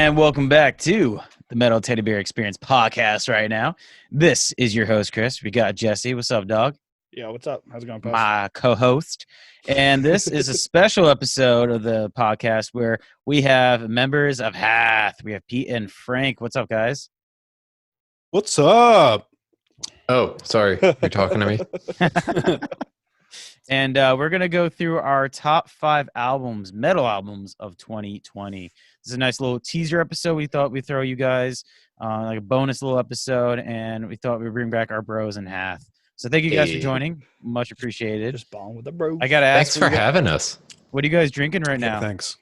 And welcome back to the Metal Teddy Bear Experience podcast right now. This is your host, Chris. We got Jesse. What's up, dog? Yeah, what's up? How's it going, Puff? My co-host. And this is a special episode of the podcast where we have members of Hath. We have Pete and Frank. What's up, guys? What's up? Oh, sorry. You're talking to me? And we're going to go through our top 5 albums, metal albums of 2020. This is a nice little teaser episode. We thought we'd throw you guys like a bonus little episode, and we thought we'd bring back our bros in Hath. So thank you guys for joining. Much appreciated. Just balling with the bros. I got to ask. Thanks for having us. What are you guys drinking right now? Thanks.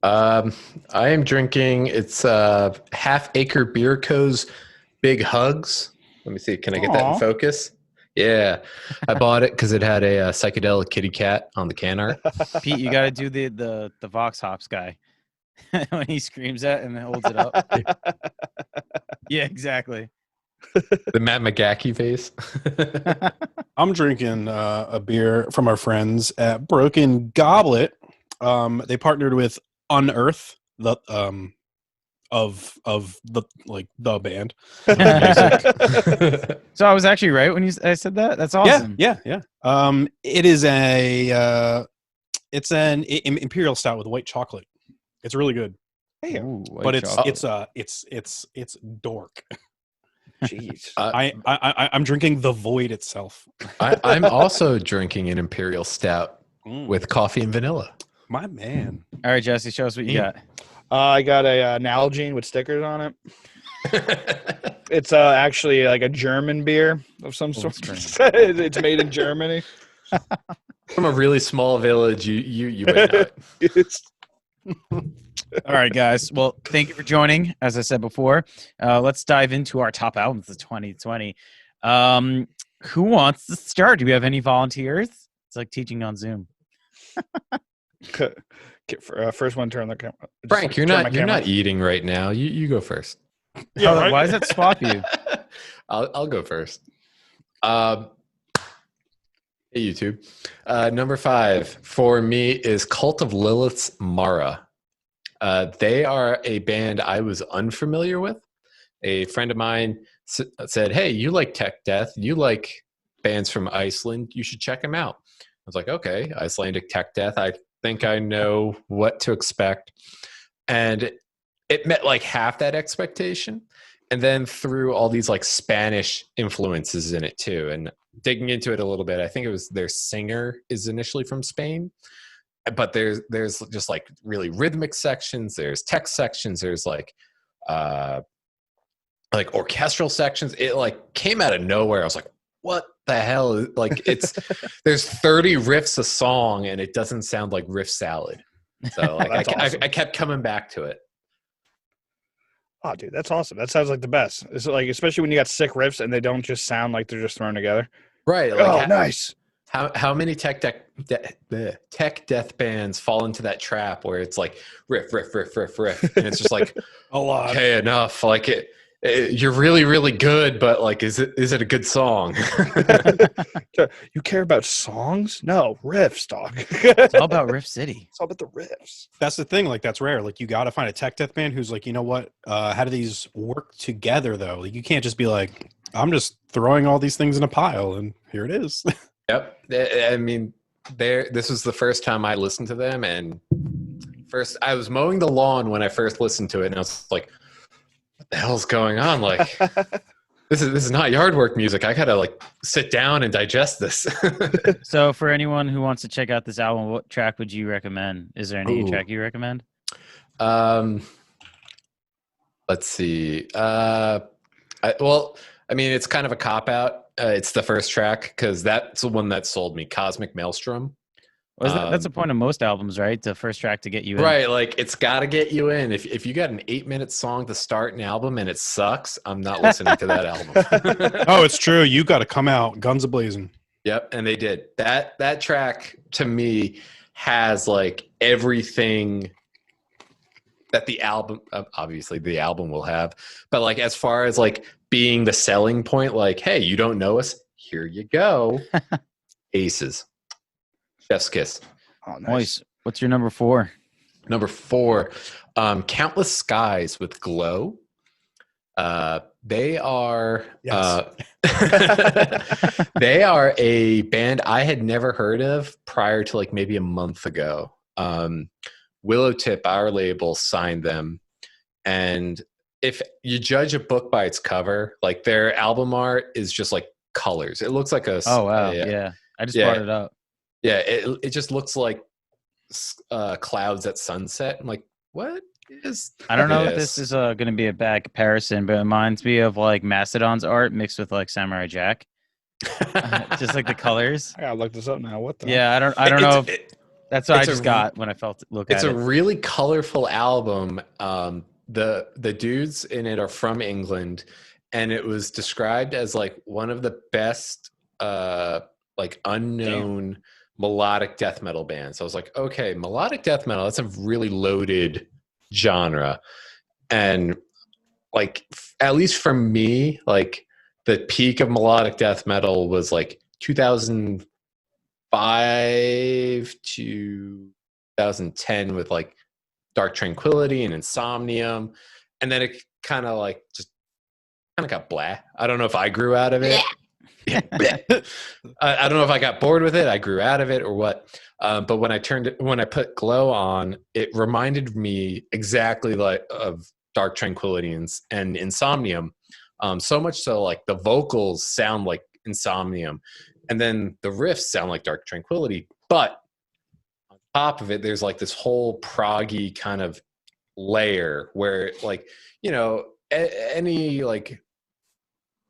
I am drinking, it's Half Acre Beer Co.'s Big Hugs. Let me see. Can I get that in focus? Yeah. I bought it because it had a psychedelic kitty cat on the can art. Pete, you got to do the Vox Hops guy when he screams that and then holds it up. Yeah, exactly. The Matt McGackie face. I'm drinking a beer from our friends at Broken Goblet. They partnered with Unearth, the of the band. So I was actually right when I said that. That's awesome. Yeah. It is it's an imperial stout with white chocolate. It's really good. Ooh, But chocolate. it's dork. Jeez. I'm drinking the void itself. I'm also drinking an Imperial Stout with coffee and vanilla. My man. All right, Jesse, show us what you got. I got a Nalgene with stickers on it. It's actually like a German beer of some sort. It's made in Germany. From a really small village, you might not. All right, guys. Well, thank you for joining. As I said before, let's dive into our top albums of 2020. Who wants to start? Do we have any volunteers? It's like teaching on Zoom. First one, turn the camera. Frank, you're not eating right now. You go first. Yeah, right. Why does that swap you? I'll go first. Hey, YouTube. Number 5 for me is Cult of Lilith's Mara. They are a band I was unfamiliar with. A friend of mine said, "Hey, you like tech death? You like bands from Iceland? You should check them out." I was like, "Okay, Icelandic tech death. I think I know what to expect." And it met like half that expectation, and then threw all these like Spanish influences in it too. And digging into it a little bit, I think it was their singer is initially from Spain, but there's just like really rhythmic sections, there's text sections, there's like orchestral sections. It like came out of nowhere. I was like, what the hell? Like there's 30 riffs a song and it doesn't sound like riff salad. So like Awesome. I kept coming back to it. Oh, dude, that's awesome. That sounds like the best. It's like, especially when you got sick riffs and they don't just sound like they're just thrown together. Right. Like, nice. How many tech death bands fall into that trap where it's like riff, and it's just like A lot. Okay, enough. Like you're really, really good, but like, is it a good song? You care about songs? No, riffs, dog. It's all about Riff City. It's all about the riffs. That's the thing. Like, that's rare. Like, you got to find a tech death band who's like, you know what? How do these work together, though? Like, you can't just be like, I'm just throwing all these things in a pile, and here it is. Yep. I mean, this was the first time I listened to them, and first I was mowing the lawn when I first listened to it, and I was like, what the hell's going on? Like, this is not yard work music. I gotta like sit down and digest this. So for anyone who wants to check out this album, what track would you recommend? Is there any track you recommend? Let's see. I mean, it's kind of a cop-out. It's the first track because that's the one that sold me, Cosmic Maelstrom. Well, that's the point of most albums, right? The first track to get you in. Right, like it's got to get you in. If you got an 8-minute song to start an album and it sucks, I'm not listening to that album. Oh, it's true. You got to come out guns a-blazing. Yep, and they did. That track to me has like everything that the album, obviously the album will have, but like as far as like being the selling point, like, hey, you don't know us, here you go. Aces. Chef's kiss. Oh, Nice. What's your number 4? Number 4, Countless Skies with Glow. They are they are a band I had never heard of prior to like maybe a month ago. Willowtip, our label, signed them, and if you judge a book by its cover, like their album art is just like colors. It looks like a yeah. I just brought it up. Yeah, it just looks like clouds at sunset. I'm like, what is? I don't know if this is going to be a bad comparison, but it reminds me of like Mastodon's art mixed with like Samurai Jack. Just like the colors. I gotta look this up now. What the? Yeah, I don't know. That's what I just got when I felt look at it. It's a really colorful album. The dudes in it are from England, and it was described as like one of the best like unknown melodic death metal bands. I was like, okay, melodic death metal, that's a really loaded genre. And like, at least for me, like the peak of melodic death metal was like 2005 to 2010 with like Dark Tranquillity and Insomnium. And then it kind of like just kind of got blah. I don't know if I grew out of it. I don't know if I got bored with it. I grew out of it or what. But when I put Glow on, it reminded me exactly like of Dark Tranquillity and Insomnium. So much so, like the vocals sound like Insomnium, and then the riffs sound like Dark Tranquillity. But on top of it, there's like this whole proggy kind of layer where, like, you know, any like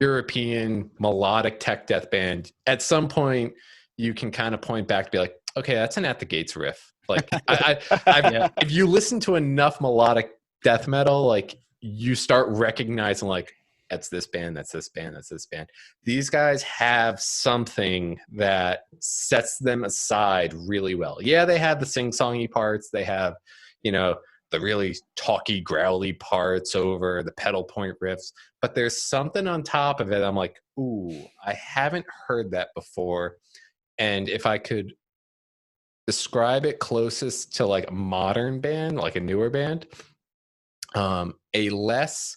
European melodic tech death band, at some point you can kind of point back to be like, okay, that's an At the Gates riff. Like, if you listen to enough melodic death metal, like you start recognizing like, that's this band, that's this band, that's this band. These guys have something that sets them aside really well. Yeah, they have the sing-songy parts. They have, you know, the really talky, growly parts over the pedal point riffs. But there's something on top of it. I'm like, ooh, I haven't heard that before. And if I could describe it closest to like a modern band, like a newer band, a less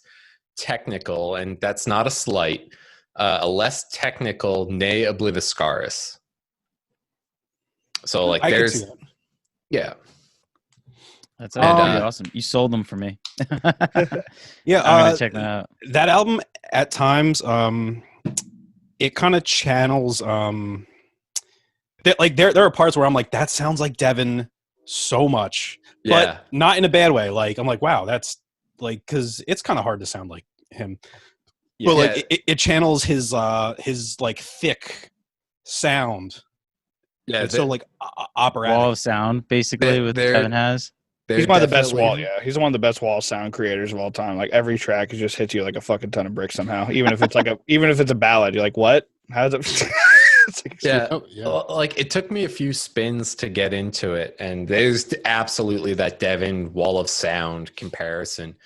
technical, and that's not a slight, a less technical Ne Obliviscaris. So like there's, yeah. That's awesome. You sold them for me. Yeah, I'm gonna check that out. That album at times, it kind of channels. Like there are parts where I'm like, that sounds like Devin so much, but not in a bad way. Like I'm like, wow, that's like, because it's kind of hard to sound like him. But like it channels his like thick sound. Yeah, it's so like operatic. Wall of sound, basically, what Devin has. He's one of the best wall. Yeah, he's one of the best wall sound creators of all time. Like every track just hits you like a fucking ton of bricks somehow. Even if it's like even if it's a ballad, you're like, what? How does it? Like it took me a few spins to get into it, and there's absolutely that Devin wall of sound comparison.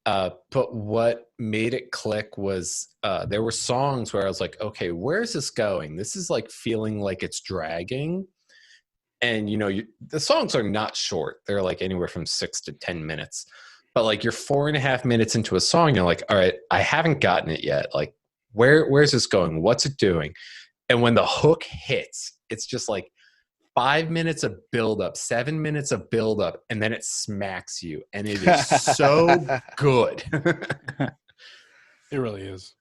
But what made it click was there were songs where I was like, okay, where's this going? This is like feeling like it's dragging. And, you know, the songs are not short. They're like anywhere from 6 to 10 minutes. But like you're 4.5 minutes into a song, you're like, all right, I haven't gotten it yet. Like, where's this going? What's it doing? And when the hook hits, it's just like 5 minutes of buildup, 7 minutes of buildup, and then it smacks you. And it is so good. It really is.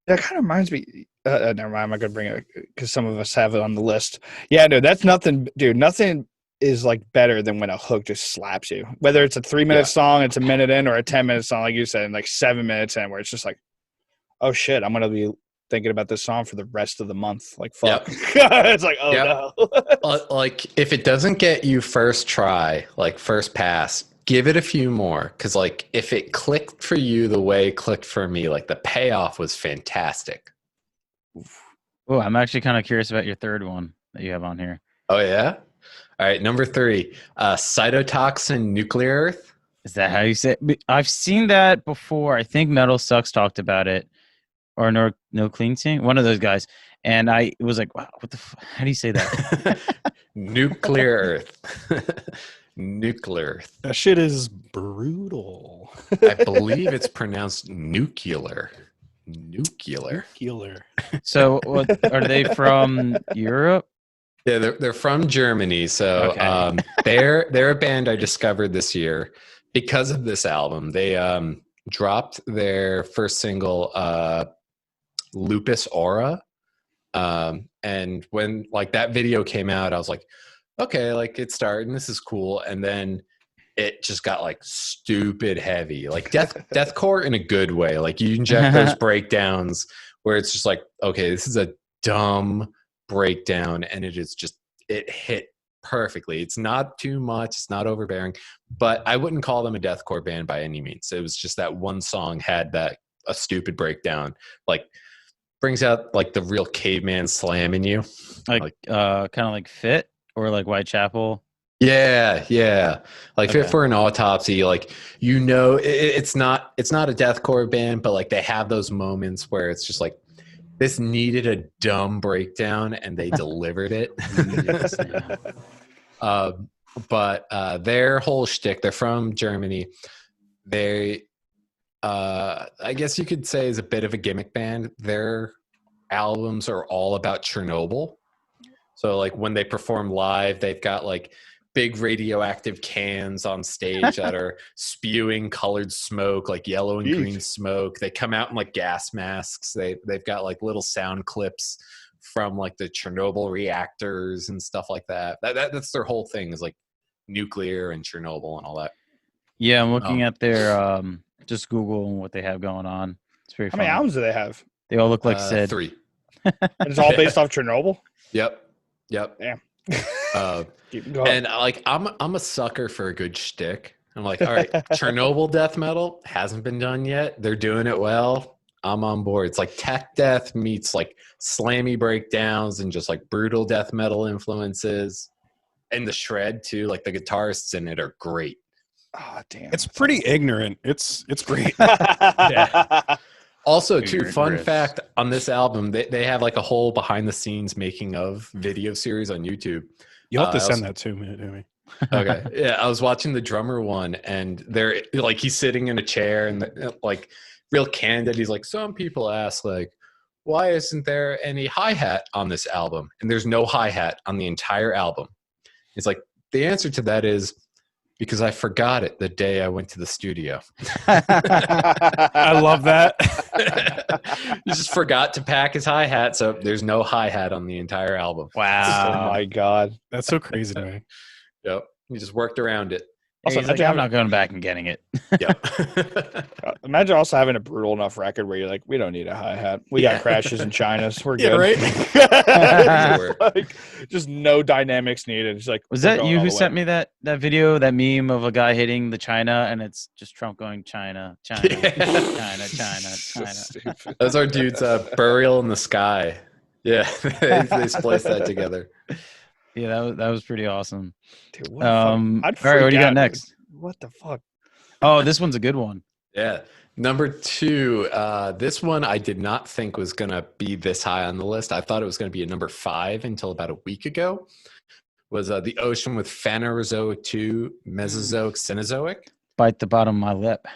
That kind of reminds me. Never mind. I'm not gonna bring it because some of us have it on the list. Yeah, no, that's nothing, dude. Nothing is like better than when a hook just slaps you. Whether it's a 3-minute song, it's a minute in, or a 10-minute song, like you said, and like 7 minutes in, where it's just like, oh shit, I'm gonna be thinking about this song for the rest of the month. Like, fuck. It's like, oh no. Like if it doesn't get you first try, like first pass, give it a few more, because like if it clicked for you the way it clicked for me, like the payoff was fantastic. Oh, I'm actually kind of curious about your third one that you have on here. Oh yeah. All right, number 3, Cytotoxin Nuclear Earth. Is that how you say it? I've seen that before. I think Metal Sucks talked about it, or No Clean Team, one of those guys. And I was like, wow, what the how do you say that? Nuclear Earth. Nuclear. That shit is brutal. I believe it's pronounced nuclear. Nuclear. So, what are they from Europe? Yeah, they're from Germany. So Okay. they're a band I discovered this year because of this album. They dropped their first single, Lupus Aura. And when like that video came out, I was like, okay, like it's starting, this is cool. And then it just got like stupid heavy, like deathcore in a good way. Like you inject those breakdowns where it's just like, okay, this is a dumb breakdown, and it hit perfectly. It's not too much, it's not overbearing, but I wouldn't call them a deathcore band by any means. It was just that one song had a stupid breakdown, like brings out like the real caveman slam in you, Like kind of like Fit or like Whitechapel. Yeah. Like Okay. Fit for an Autopsy, like it's not a deathcore band, but like they have those moments where it's just like this needed a dumb breakdown and they delivered it. But their whole shtick, they're from Germany. They I guess you could say is a bit of a gimmick band. Their albums are all about Chernobyl. So like when they perform live, they've got like big radioactive cans on stage that are spewing colored smoke, like yellow and green smoke. They come out in like gas masks. They've got like little sound clips from like the Chernobyl reactors and stuff like that. That's their whole thing, is like nuclear and Chernobyl and all that. Yeah, I'm looking at their just Google what they have going on. It's very How funny. many albums do they have? They all look like Sid. 3. And it's all based off Chernobyl? Yep. Damn. Keep going. And like I'm a sucker for a good shtick. I'm like, all right, Chernobyl death metal hasn't been done yet. They're doing it well. I'm on board. It's like tech death meets like slammy breakdowns and just like brutal death metal influences. And the shred too, like the guitarists in it are great. Oh, damn. It's pretty ignorant. It's great. Yeah. Also, too, Ignorant fun riffs. fact on this album, they have like a whole behind the scenes making of video series on YouTube. You'll have to I send also- that to me. Okay. Yeah, I was watching the drummer one, and they're like, he's sitting in a chair and like real candid. He's like, some people ask like, why isn't there any hi-hat on this album? And there's no hi-hat on the entire album. He's like, the answer to that is because I forgot it the day I went to the studio. I love that. He just forgot to pack his hi-hat, so there's no hi-hat on the entire album. Oh Wow. my god. That's so crazy to me. Yep. He just worked around it. Also, He's like, imagine I'm not going back and getting it. Yep. Imagine also having a brutal enough record where you're like, we don't need a hi-hat. We Yeah. got crashes and Chinas. We're Yeah, good. right? Like, just no dynamics needed. It's like, Was we're that going you all who the way. sent me that video, that meme of a guy hitting the China, and it's just Trump going China, China, Yeah. China. Stupid. That's our dude's Burial in the Sky. Yeah, they spliced that together. Yeah, that was pretty awesome. Dude, what the fuck? I'd All right, what freak do you got out. next? What the fuck? Oh, this one's a good one. Yeah. Number 2, this one I did not think was going to be this high on the list. I thought it was going to be a number 5 until about a week ago. Was The Ocean with Phanerozoic 2, Mesozoic, Cenozoic. Bite the bottom of my lip.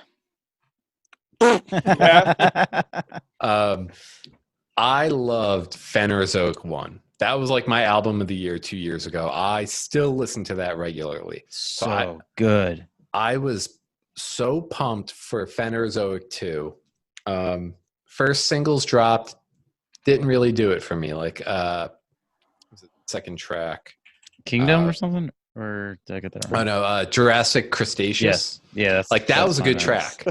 I loved Phanerozoic 1. That was like my album of the year 2 years ago. I still listen to that regularly. So good. I was so pumped for Phanerozoic 2. First singles dropped, didn't really do it for me. Like, was it second track? Kingdom or something? Or did I get that Oh wrong? no, Jurassic Crustaceous. Yes. Yeah, that's Like that that's was a my good notes. track.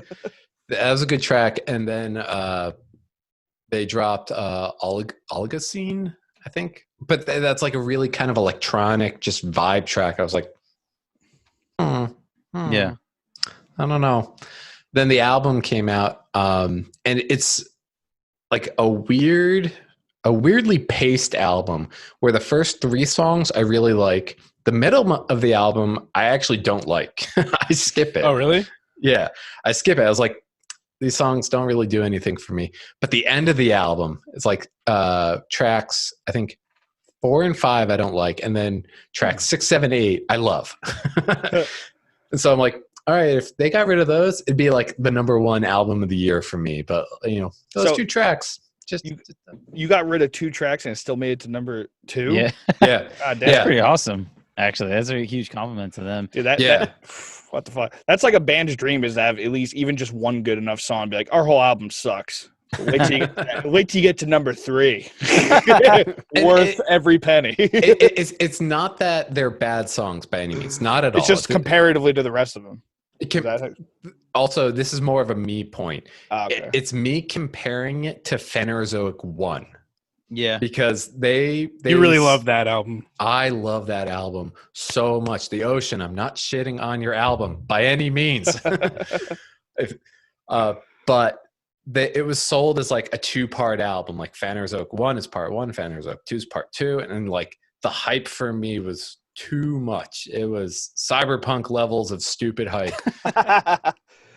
That was a good track. And then they dropped Oligocene, I think. But that's like a really kind of electronic, just vibe track. I was like, Yeah. I don't know. Then the album came out, and it's like a weirdly paced album where the first 3 songs I really like. The middle of the album I actually don't like. I skip it. Oh, really? Yeah, I skip it. I was like, these songs don't really do anything for me. But the end of the album, it's like tracks, I think 4 and 5 I don't like, and then tracks 6, 7, 8 I love. And so I'm like, all right, if they got rid of those, it'd be like the #1 album of the year for me. But those 2 tracks, you got rid of 2 tracks and it still made it to number 2. Yeah, yeah, that's pretty awesome. Actually, that's a huge compliment to them. Dude, that what the fuck? That's like a band's dream, is to have at least even just one good enough song. Be like, our whole album sucks. Wait till you get to number 3. Worth every penny. It's not that they're bad songs by any means. Not at all. It's just comparatively to the rest of them. Also, this is more of a me point. Okay. It's me comparing it to Phanerozoic 1. Yeah. Because they you really love that album. I love that album so much. The Ocean, I'm not shitting on your album by any means. But it was sold as like a 2-part album. Like Phanerozoic 1 is part 1, Phanerozoic 2 is part 2. And then like the hype for me was too much. It was cyberpunk levels of stupid hype.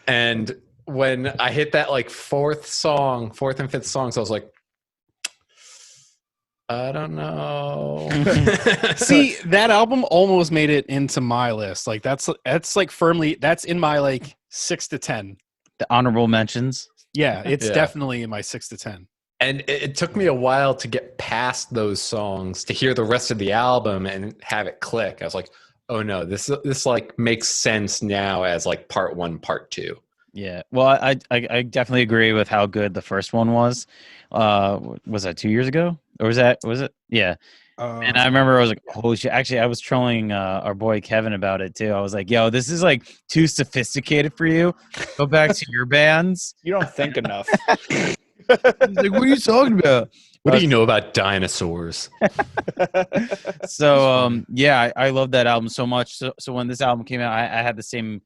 And when I hit that like 4th and 5th songs, I was like, I don't know. See, that album almost made it into my list. Like that's like firmly, that's in my like 6 to 10. The honorable mentions. Yeah, it's definitely in my 6 to 10. And it took me a while to get past those songs to hear the rest of the album and have it click. I was like, oh no, this like makes sense now as like part 1, part 2. Yeah. Well, I definitely agree with how good the first one was. Was that 2 years ago? Or was it? Yeah. And I remember I was like, holy shit. Actually, I was trolling our boy Kevin about it too. I was like, yo, this is like too sophisticated for you. Go back to your bands. You don't think enough. He's like, what are you talking about? What do you know about dinosaurs? So, yeah, I love that album so much. So when this album came out, I had the same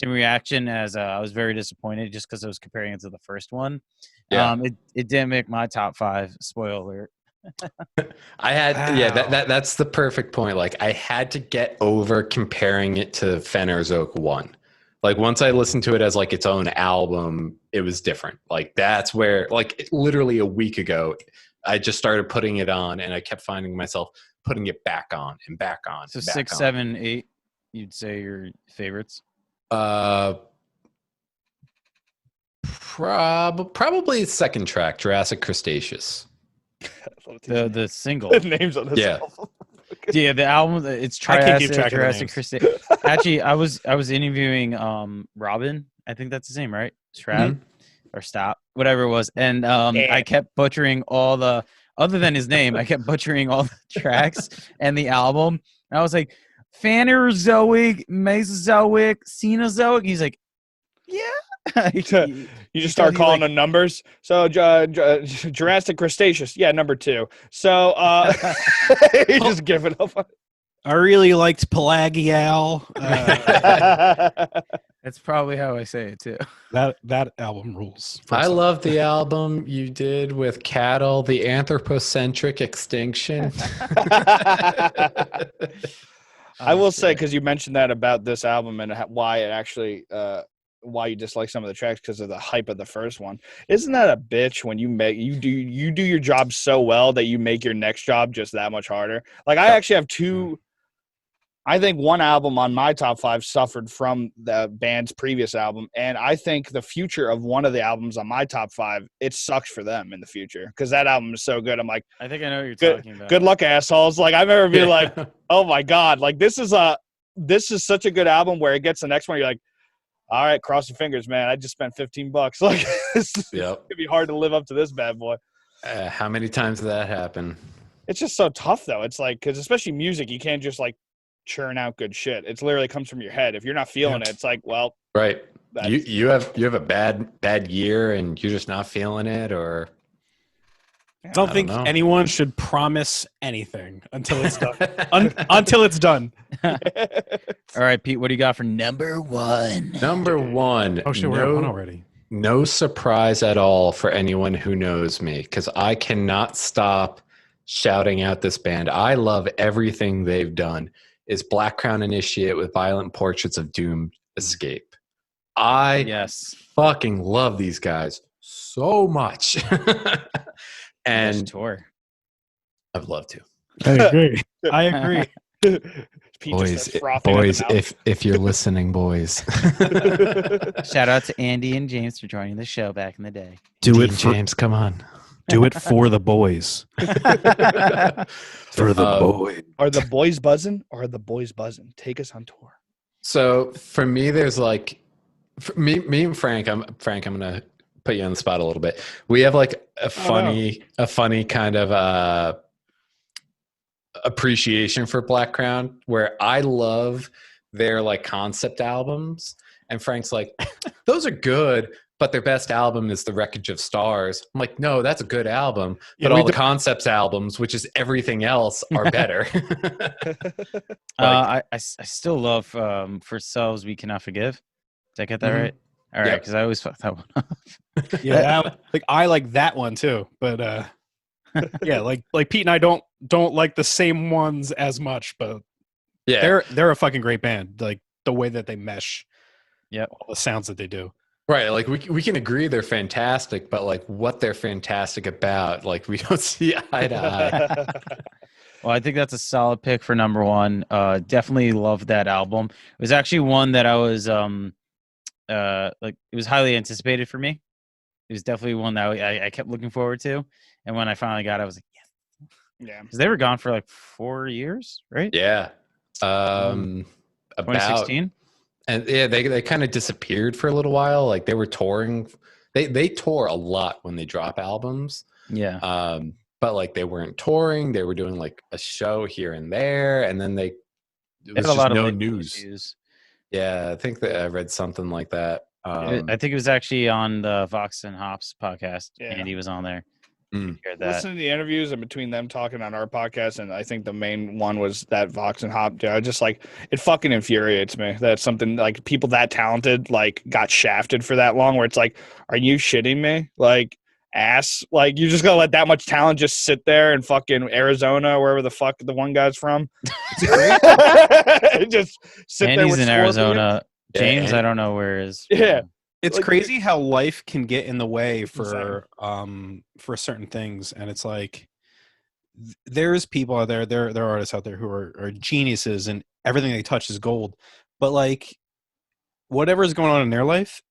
reaction as I was very disappointed just because I was comparing it to the first one. Yeah. It didn't make my top 5. Spoiler alert. I had that's the perfect point. Like I had to get over comparing it to Phanerozoic 1. Like once I listened to it as like its own album, it was different. Like that's where like literally a week ago I just started putting it on and I kept finding myself putting it back on and back on. So 6, 7, 8, you'd say your favorites? Probably second track, Jurassic Cretaceous. The single. The names on this album. Yeah, the album, it's Jurassic Cretaceous. Actually, I was interviewing Robin. I think that's his name, right? Strab or Stop, whatever it was. And I kept butchering all the, other than his name, I kept butchering all the tracks and the album. And I was like, Phanerozoic, Mesozoic, Cenozoic. He's like, yeah. You just start calling them numbers. So Jurassic Cretaceous, yeah, number 2. So you just give it up. I really liked Pelagial. That's probably how I say it too. That album rules. I love the album you did with Cattle, the Anthropocentric Extinction. I will say, because you mentioned that about this album and why it actually why you dislike some of the tracks because of the hype of the first one. Isn't that a bitch when you do your job so well that you make your next job just that much harder? Like I actually have 2. I think one album on my top 5 suffered from the band's previous album, and I think the future of one of the albums on my top 5, it sucks for them in the future because that album is so good. I'm like, I think I know what you're talking about. Good luck, assholes. Like I remember being like, oh my god, like this is such a good album where it gets the next one, you're like, all right, cross your fingers, man. I just spent $15. Like it's gonna be hard to live up to this bad boy. How many times did that happen? It's just so tough though. It's like, because especially music, you can't just like churn out good shit. It literally comes from your head. If you're not feeling it, it's like, well, right. You have a bad year and you're just not feeling it, or I don't think anyone should promise anything until it's done. Until it's done. All right, Pete, what do you got for number 1? Number 1. Oh shit, we're at 1 already. No surprise at all for anyone who knows me, because I cannot stop shouting out this band. I love everything they've done. Is Black Crown Initiate with Violent Portraits of Doomed Escape. I fucking love these guys so much. And tour. I'd love to. I agree. I agree. Pete Boys, just starts frothing at the mouth. if you're listening, boys, Shout out to Andy and James for joining the show back in the day. Do Dean it for James, come on. do it for the boys. For the boys. Are the boys buzzing? Or are the boys buzzing? Take us on tour. So for me, there's like, for me and Frank. I'm gonna put you on the spot a little bit. We have like a funny kind of appreciation for Black Crown, where I love their like concept albums, and Frank's like, those are good, but their best album is The Wreckage of Stars. I'm like, no, that's a good album, but all the concepts albums, which is everything else, are better. I still love For Selves We Cannot Forgive. Did I get that right? All right, because I always fuck that one up. Yeah, I like that one too, but yeah, like Pete and I don't like the same ones as much, but yeah, they're a fucking great band. Like the way that they mesh, all the sounds that they do. Right, like we can agree they're fantastic, but like what they're fantastic about, like we don't see eye to eye. Well, I think that's a solid pick for number one. Definitely love that album. It was actually one that I was like, it was highly anticipated for me. It was definitely one that I kept looking forward to, and when I finally got it, I was like, yes. Yeah, because they were gone for like 4 years, right? Yeah, about 2016. And yeah, they kind of disappeared for a little while. Like they were touring. They tour a lot when they drop albums. Yeah. But like they weren't touring. They were doing like a show here and there, and then it was had a just lot of no label news. issues. Yeah, I think that I read something like that. I think it was actually on the Vox and Hops podcast. Yeah. Andy was on there. Mm. Listen to the interviews and between them talking on our podcast, and I think the main one was that Vox and Hop. I just like, it fucking infuriates me that something like people that talented like got shafted for that long. Where it's like, are you shitting me? Like, ass, like you just gonna let that much talent just sit there in fucking Arizona, wherever the fuck the one guy's from? Just sit there. Andy's with in Scorpion. Arizona. James, Yeah. I don't know where is. Yeah. It's Like, crazy how life can get in the way for certain things, and it's like there's people out there, there are artists out there who are geniuses, and everything they touch is gold. But like whatever is going on in their life,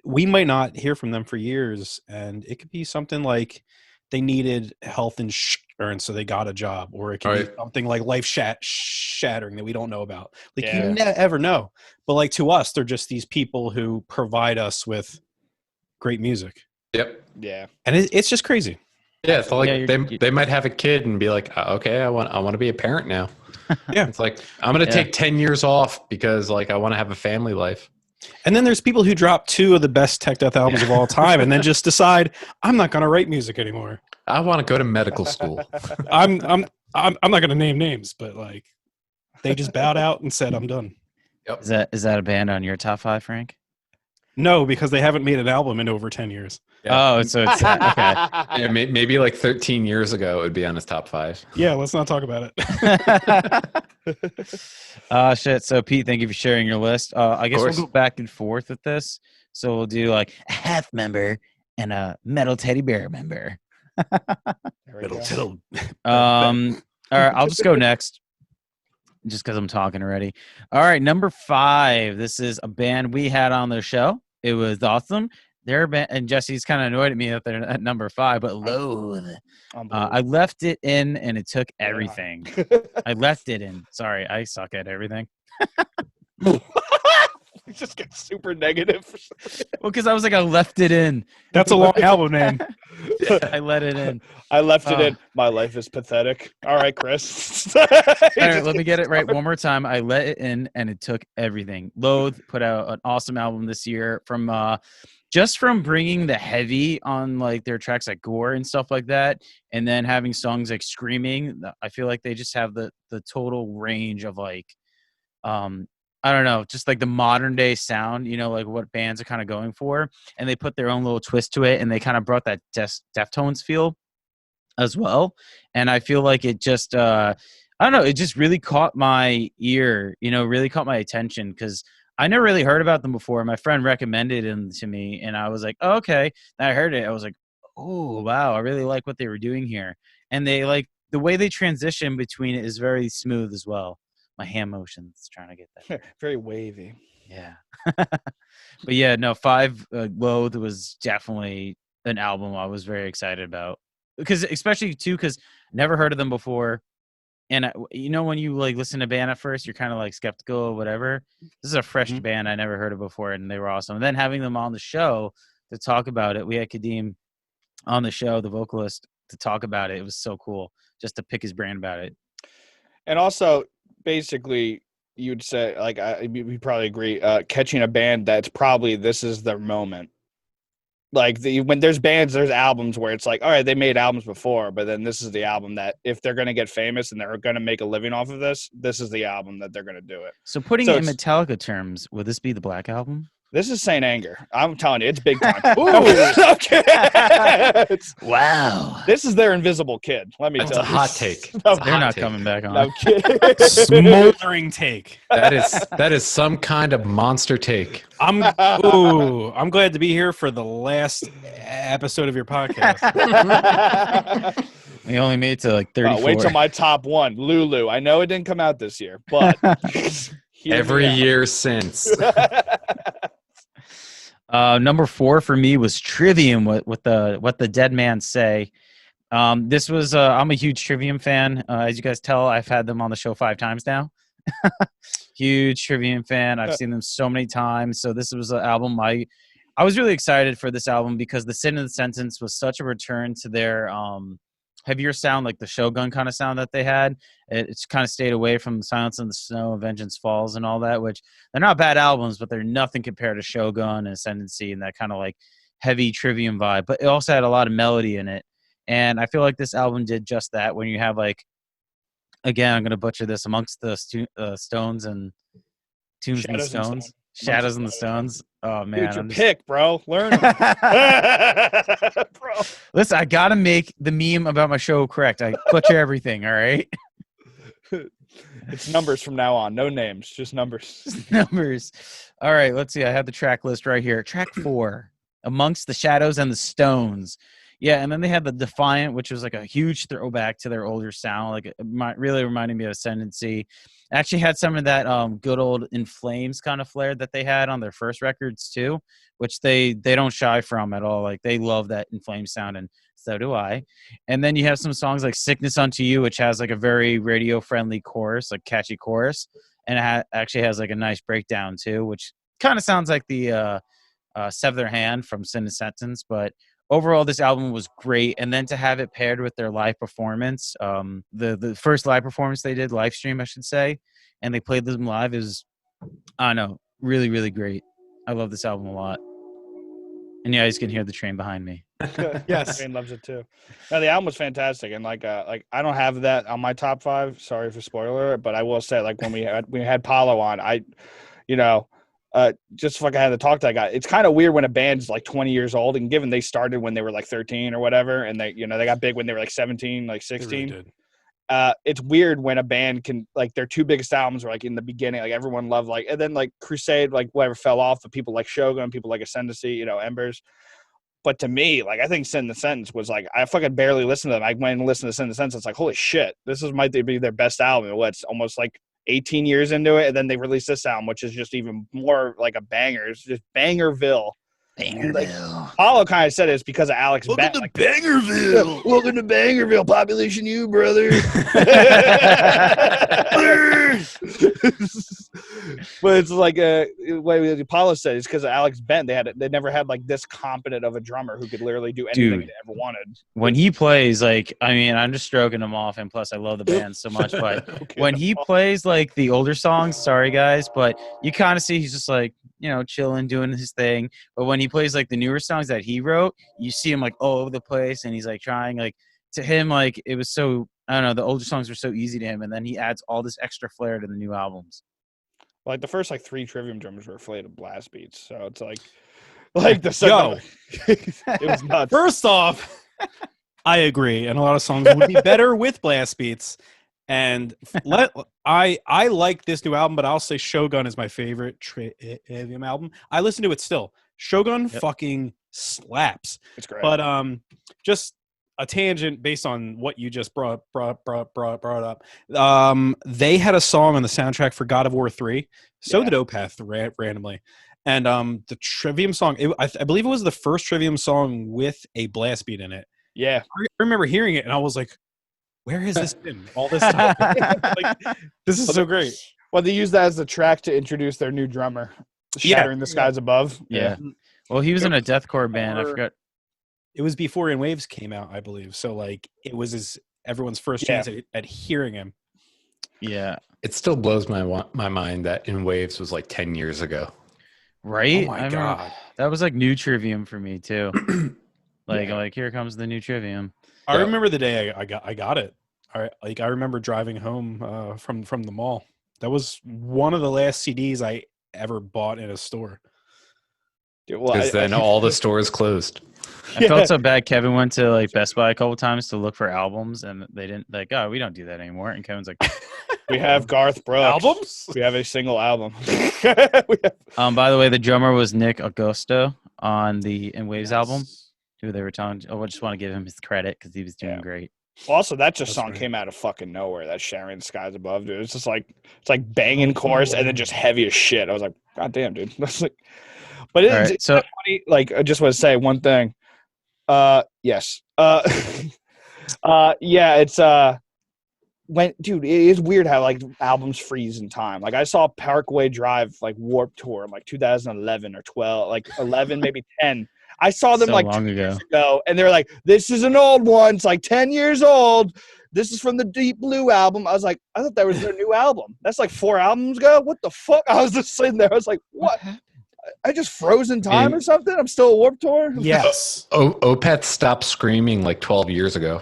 we might not hear from them for years, and it could be something like they needed health insurance, so they got a job, or it could be something like life shattering that we don't know about. Like you never know. But like to us, they're just these people who provide us with great music. Yep. Yeah. And it's just crazy. Yeah, it's like they might have a kid and be like, okay, I want to be a parent now. Yeah. It's like I'm gonna take 10 years off because like I want to have a family life. And then there's people who drop 2 of the best tech death albums of all time, and then just decide I'm not going to write music anymore. I want to go to medical school. I'm not going to name names, but like they just bowed out and said I'm done. Yep. Is that a band on your top 5, Frank? No, because they haven't made an album in over 10 years. Yeah. Oh, so it's okay. Yeah, maybe like 13 years ago it would be on his top 5. Yeah, let's not talk about it. Shit. So Pete, thank you for sharing your list. I guess we'll go back and forth with this. So we'll do like a half member and a metal teddy bear member. All right, I'll just go next. Just because I'm talking already. All right, number 5. This is a band we had on the show. It was awesome. They're a band, and Jesse's kind of annoyed at me that they're at number 5, but Loathe. I left it in, and it took everything. I left it in. Sorry, I suck at everything. It just gets super negative. Well, because I was like, I left it in. That's a long album name. I let it in. I left it in. My life is pathetic. All right, Chris. All right, let me get it right one more time. I let it in, and it took everything. Loathe put out an awesome album this year from just from bringing the heavy on like their tracks like Gore and stuff like that, and then having songs like Screaming. I feel like they just have the total range of like I don't know, just like the modern day sound, you know, like what bands are kind of going for. And they put their own little twist to it, and they kind of brought that Deftones feel as well. And I feel like it just, I don't know, it just really caught my ear, you know, really caught my attention because I never really heard about them before. My friend recommended them to me, and I was like, oh, okay. And I heard it. I was like, oh, wow, I really like what they were doing here. And they like the way they transition between it is very smooth as well. My hand motions trying to get that. Very wavy. Yeah. But yeah, no, 5 Loathe was definitely an album I was very excited about. Because especially too, because never heard of them before. And you know, when you like listen to a band at first, you're kind of like skeptical or whatever. This is a fresh band I never heard of before, and they were awesome. And then having them on the show to talk about it, we had Kadeem on the show, the vocalist, to talk about it. It was so cool just to pick his brain about it. And also, basically, you'd say, like, we probably agree, catching a band that's probably this is their moment. Like, when there's bands, there's albums where it's like, all right, they made albums before, but then this is the album that if they're going to get famous and they're going to make a living off of this, this is the album that they're going to do it. So putting it in Metallica terms, would this be the Black Album? This is Saint Anger. I'm telling you, it's big time. Okay. Wow. This is their Invisible Kid. Let me tell you. It's a hot take. They're not coming back on. I'm kidding. Smoldering take. That is some kind of monster take. I'm glad to be here for the last episode of your podcast. We only made it to like 34. Wait till my top one, Lulu. I know it didn't come out this year, but every year since. Number 4 for me was Trivium. What the Dead Man Say. This was I'm a huge Trivium fan. As you guys tell, I've had them on the show 5 times now. Huge Trivium fan. I've seen them so many times. So this was an album I was really excited for this album because the Sin in the Sentence was such a return to their heavier sound, like the Shogun kind of sound that they had. It's kind of stayed away from Silence in the Snow, Vengeance Falls, and all that, which they're not bad albums, but they're nothing compared to Shogun and Ascendancy and that kind of like heavy Trivium vibe. But it also had a lot of melody in it. And I feel like this album did just that when you have like, again, I'm going to butcher this, Amongst the Stones and Tombs and Stones. Shadows and the Stones. Oh man, dude, pick, bro. Learn. Bro. Listen, I gotta make the meme about my show correct. I butcher everything. All right. It's numbers from now on. No names, just numbers. Just numbers. All right. Let's see. I have the track list right here. Track 4, Amongst the Shadows and the Stones. Yeah, and then they had the Defiant, which was like a huge throwback to their older sound. Like it really reminded me of Ascendancy. Actually had some of that good old In Flames kind of flair that they had on their first records too, which they don't shy from at all. Like they love that In Flames sound, and so do I. And then you have some songs like Sickness Unto You, which has like a very radio friendly chorus, like catchy chorus, and it actually has like a nice breakdown too, which kind of sounds like the Sever Their Hand from Sin and Sentence. But overall, this album was great. And then to have it paired with their live performance, the first live performance they did, live stream, I should say, and they played them live is, I don't know, really, really great. I love this album a lot. And yeah, you guys can hear the train behind me. Yes. Train loves it too. No, the album was fantastic. And like I don't have that on my top 5. Sorry for spoiler, but I will say, like, when we had Paulo on, just like I had to talk to that guy. It's kind of weird when a band's like 20 years old, and given they started when they were like 13 or whatever, and they got big when they were like 17, like 16. Really it's weird when a band can, like, their 2 biggest albums were like in the beginning, like everyone loved, like, and then like Crusade, like whatever fell off, but people like Shogun, people like Ascendancy, Embers. But to me, like, I think Sin in the Sentence was like, I fucking barely listened to them. I went and listened to Sin in the Sentence. It's like, holy shit, this might be their best album. It's almost like 18 years into it, and then they released this album, which is just even more like a banger. It's just Bangerville. Like, Paulo kind of said it's because of Alex Bent. Welcome to Bangerville. Welcome to Bangerville. Population U, brother. But it's like what Paulo said, it's because of Alex Bent. They never had like this competent of a drummer who could literally do anything they ever wanted. When he plays, like, I mean, I'm just stroking him off, and plus I love the band so much, but Okay, when he plays like the older songs, sorry guys, but you kind of see he's just like, chilling, doing his thing. But when he plays like the newer songs that he wrote, you see him like all over the place, and he's like trying, like, to him, like, it was so, I don't know, the older songs were so easy to him, and then he adds all this extra flair to the new albums. Like the first like 3 Trivium drummers were afraid of blast beats, so it's like the second. It was nuts. First off, I agree, and a lot of songs would be better with blast beats. And I like this new album, but I'll say Shogun is my favorite Trivium album. I listen to it still. Shogun fucking slaps. It's great. But just a tangent based on what you just brought up. They had a song on the soundtrack for God of War 3. So did Opeth randomly. And the Trivium song, I believe it was the first Trivium song with a blast beat in it. Yeah. I remember hearing it and I was like, where has this been all this time? Like, this is so great. Well, they used that as the track to introduce their new drummer, Shattering the Skies Above. Yeah. Well, he was in a deathcore band. I forgot. It was before In Waves came out, I believe. So like it was everyone's first chance at hearing him. Yeah. It still blows my mind that In Waves was like 10 years ago. Right? Oh my God. That was like new Trivium for me too. Like here comes the new Trivium. I remember the day I got it. I remember driving home from the mall. That was one of the last CDs I ever bought in a store. Because then all the stores closed. I felt so bad. Kevin went to like Best Buy a couple times to look for albums, and they didn't oh, we don't do that anymore. And Kevin's like, we have Garth Brooks albums. We have a single album. By the way, the drummer was Nick Augusto on the In Waves album. Who they were telling? I just want to give him his credit because he was doing great. Also, that song came out of fucking nowhere. That Shattering the Skies Above, dude. It's just like banging chorus and then just heavy as shit. I was like, God damn, dude. That's like, but it's so funny. Like, I just want to say one thing. Yes. It's dude, it is weird how like albums freeze in time. Like I saw Parkway Drive like Warped Tour in like 2011 or 12, like 11 maybe 10. I saw them like 2 years ago, and they're like, "This is an old one. It's like 10 years old. This is from the Deep Blue album." I was like, "I thought that was their new album. That's like 4 albums ago. What the fuck?" I was just sitting there. I was like, "What? I just froze in time or something? I'm still a Warped Tour." Yes. Opeth stopped screaming like 12 years ago.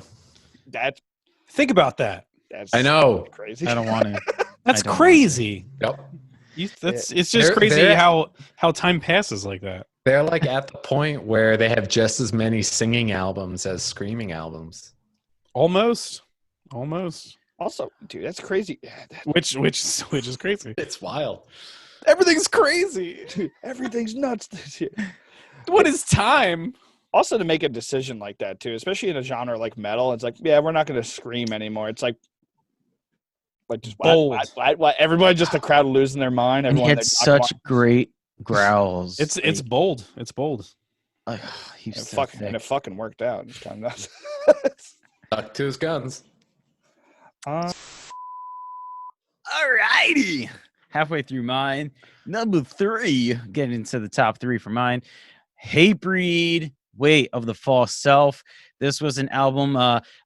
Think about that. I know. Crazy. I don't want to. That's crazy. Yep. It's just crazy how time passes like that. They're like at the point where they have just as many singing albums as screaming albums. Almost. Also, dude, that's crazy. Which is crazy. It's wild. Everything's crazy. Dude, everything's nuts this year. What is time? Also, to make a decision like that too, especially in a genre like metal, it's like, yeah, we're not going to scream anymore. It's like just bold. Everybody, just the crowd losing their mind. And he had such great growls. It's bold. It's bold. And it fucking worked out. It's kind of nuts. Stuck to his guns. Alrighty. Halfway through mine. Number 3, getting into the top 3 for mine. Hatebreed, Weight of the False Self. This was an album.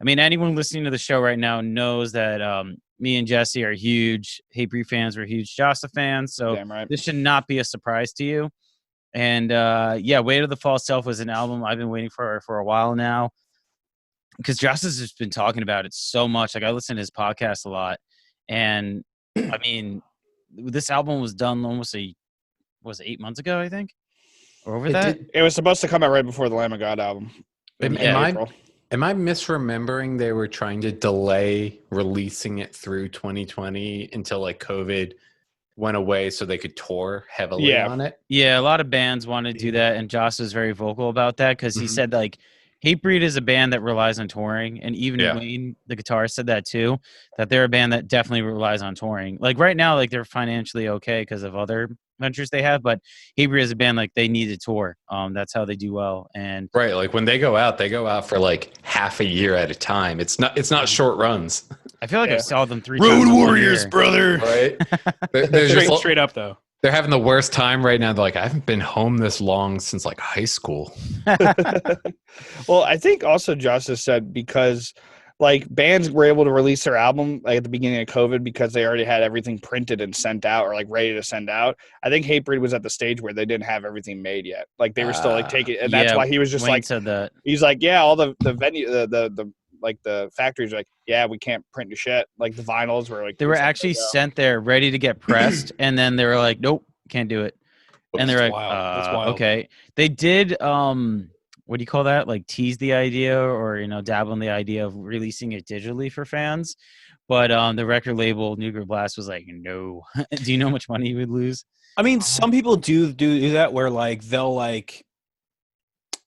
Anyone listening to the show right now knows that me and Jesse are huge Hatebreed fans. We're huge Jasta fans. So This should not be a surprise to you. And Weight of the False Self was an album I've been waiting for a while now, because Jasta's just been talking about it so much. Like I listen to his podcast a lot, and this album was done almost 8 months ago, I think, or over that. It was supposed to come out right before the Lamb of God album. Am I misremembering they were trying to delay releasing it through 2020 until like COVID went away so they could tour heavily on it? Yeah, a lot of bands want to do that, and Joss was very vocal about that because he said like Hatebreed is a band that relies on touring, and even Wayne, the guitarist, said that too, that they're a band that definitely relies on touring. Like right now, like they're financially okay because of other ventures they have, but Hatebreed is a band like they need to tour. That's how they do well. And right, like when they go out for like half a year at a time. It's not short runs. I feel like I saw them 3 Road times. Warriors, brother. Right? They're straight up though. They're having the worst time right now. They're like, I haven't been home this long since like high school. Well, I think also Josh has said because like bands were able to release their album like at the beginning of COVID because they already had everything printed and sent out or like ready to send out. I think Hatebreed was at the stage where they didn't have everything made yet. Like they were still like taking, and that's why he was just like, said that. He's like, yeah, all the venue, the like the factories are like, yeah, we can't print the shit. Like the vinyls were like, they were actually sent there ready to get pressed, and then they were like, nope, can't do it. And they're like, okay. They did what do you call that? Like tease the idea or dabble in the idea of releasing it digitally for fans. But the record label Nuclear Blast was like, no. Do you know how much money you would lose? I mean, some people do that where like they'll like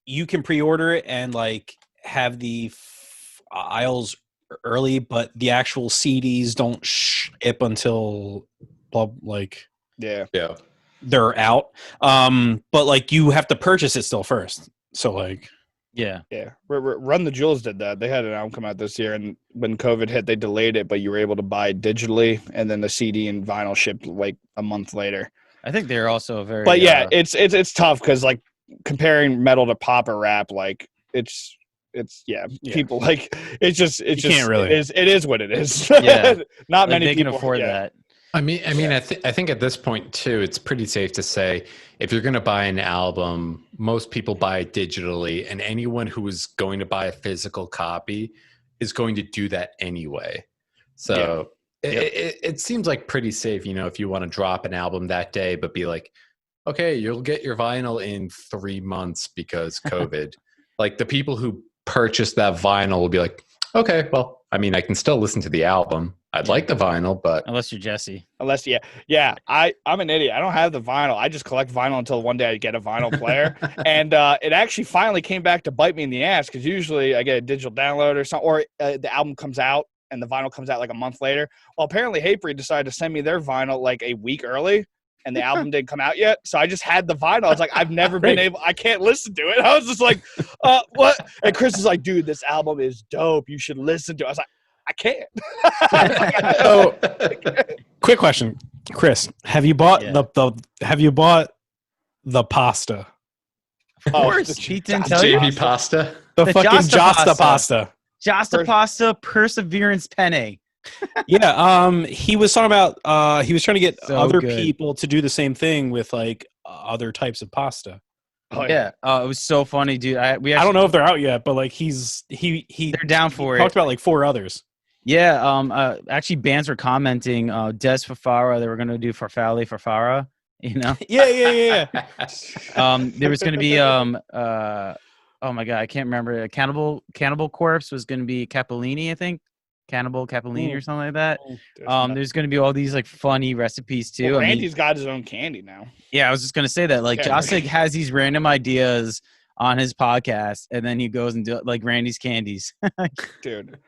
you can pre-order it and like have the aisles early, but the actual CDs don't ship until like Yeah. they're out. But like you have to purchase it still first. So like Yeah. Run the Jewels did that. They had an album come out this year, and when COVID hit, they delayed it, but you were able to buy it digitally, and then the CD and vinyl shipped like a month later. I think they're also very. But yeah, it's tough because like comparing metal to pop or rap, like it's people like it's just can't really. it is what it is. Yeah. Not like many they people can afford that. I think at this point too, it's pretty safe to say if you're going to buy an album, most people buy it digitally, and anyone who is going to buy a physical copy is going to do that anyway. So it seems like pretty safe, if you want to drop an album that day, but be like, okay, you'll get your vinyl in 3 months because COVID. Like the people who purchase that vinyl will be like, okay, well, I mean, I can still listen to the album. I'd like the vinyl, but Unless you're Jesse. I'm an idiot. I don't have the vinyl. I just collect vinyl until one day I get a vinyl player. And it actually finally came back to bite me in the ass because usually I get a digital download or something, or the album comes out and the vinyl comes out like a month later. Well, apparently Hatebreed decided to send me their vinyl like a week early, and the album didn't come out yet. So I just had the vinyl. I was like, I've never been able, I can't listen to it. I was just like, what? And Chris is like, dude, this album is dope. You should listen to it. I was like, I can't. So, quick question, Chris, have you bought the pasta? Of course. Pete didn't tell you. JV pasta. The fucking Josta pasta. Josta pasta perseverance penne. Yeah, he was talking about he was trying to get So other good. people to do the same thing with like other types of pasta. Oh, Yeah. It was so funny, dude. I don't know if they're out yet, but like he They're down for talked it. about like 4 others. Yeah. Actually, bands were commenting. Des Fafara, they were going to do Farfalle Farfara. Yeah. There was going to be oh my god, I can't remember. Cannibal Corpse was going to be Cappellini, I think. Cannibal Cappellini or something like that. There's going to be all these like funny recipes too. Well, Randy's got his own candy now. Yeah, I was just going to say that. Like, Josig has these random ideas on his podcast, and then he goes and do like Randy's candies. Dude.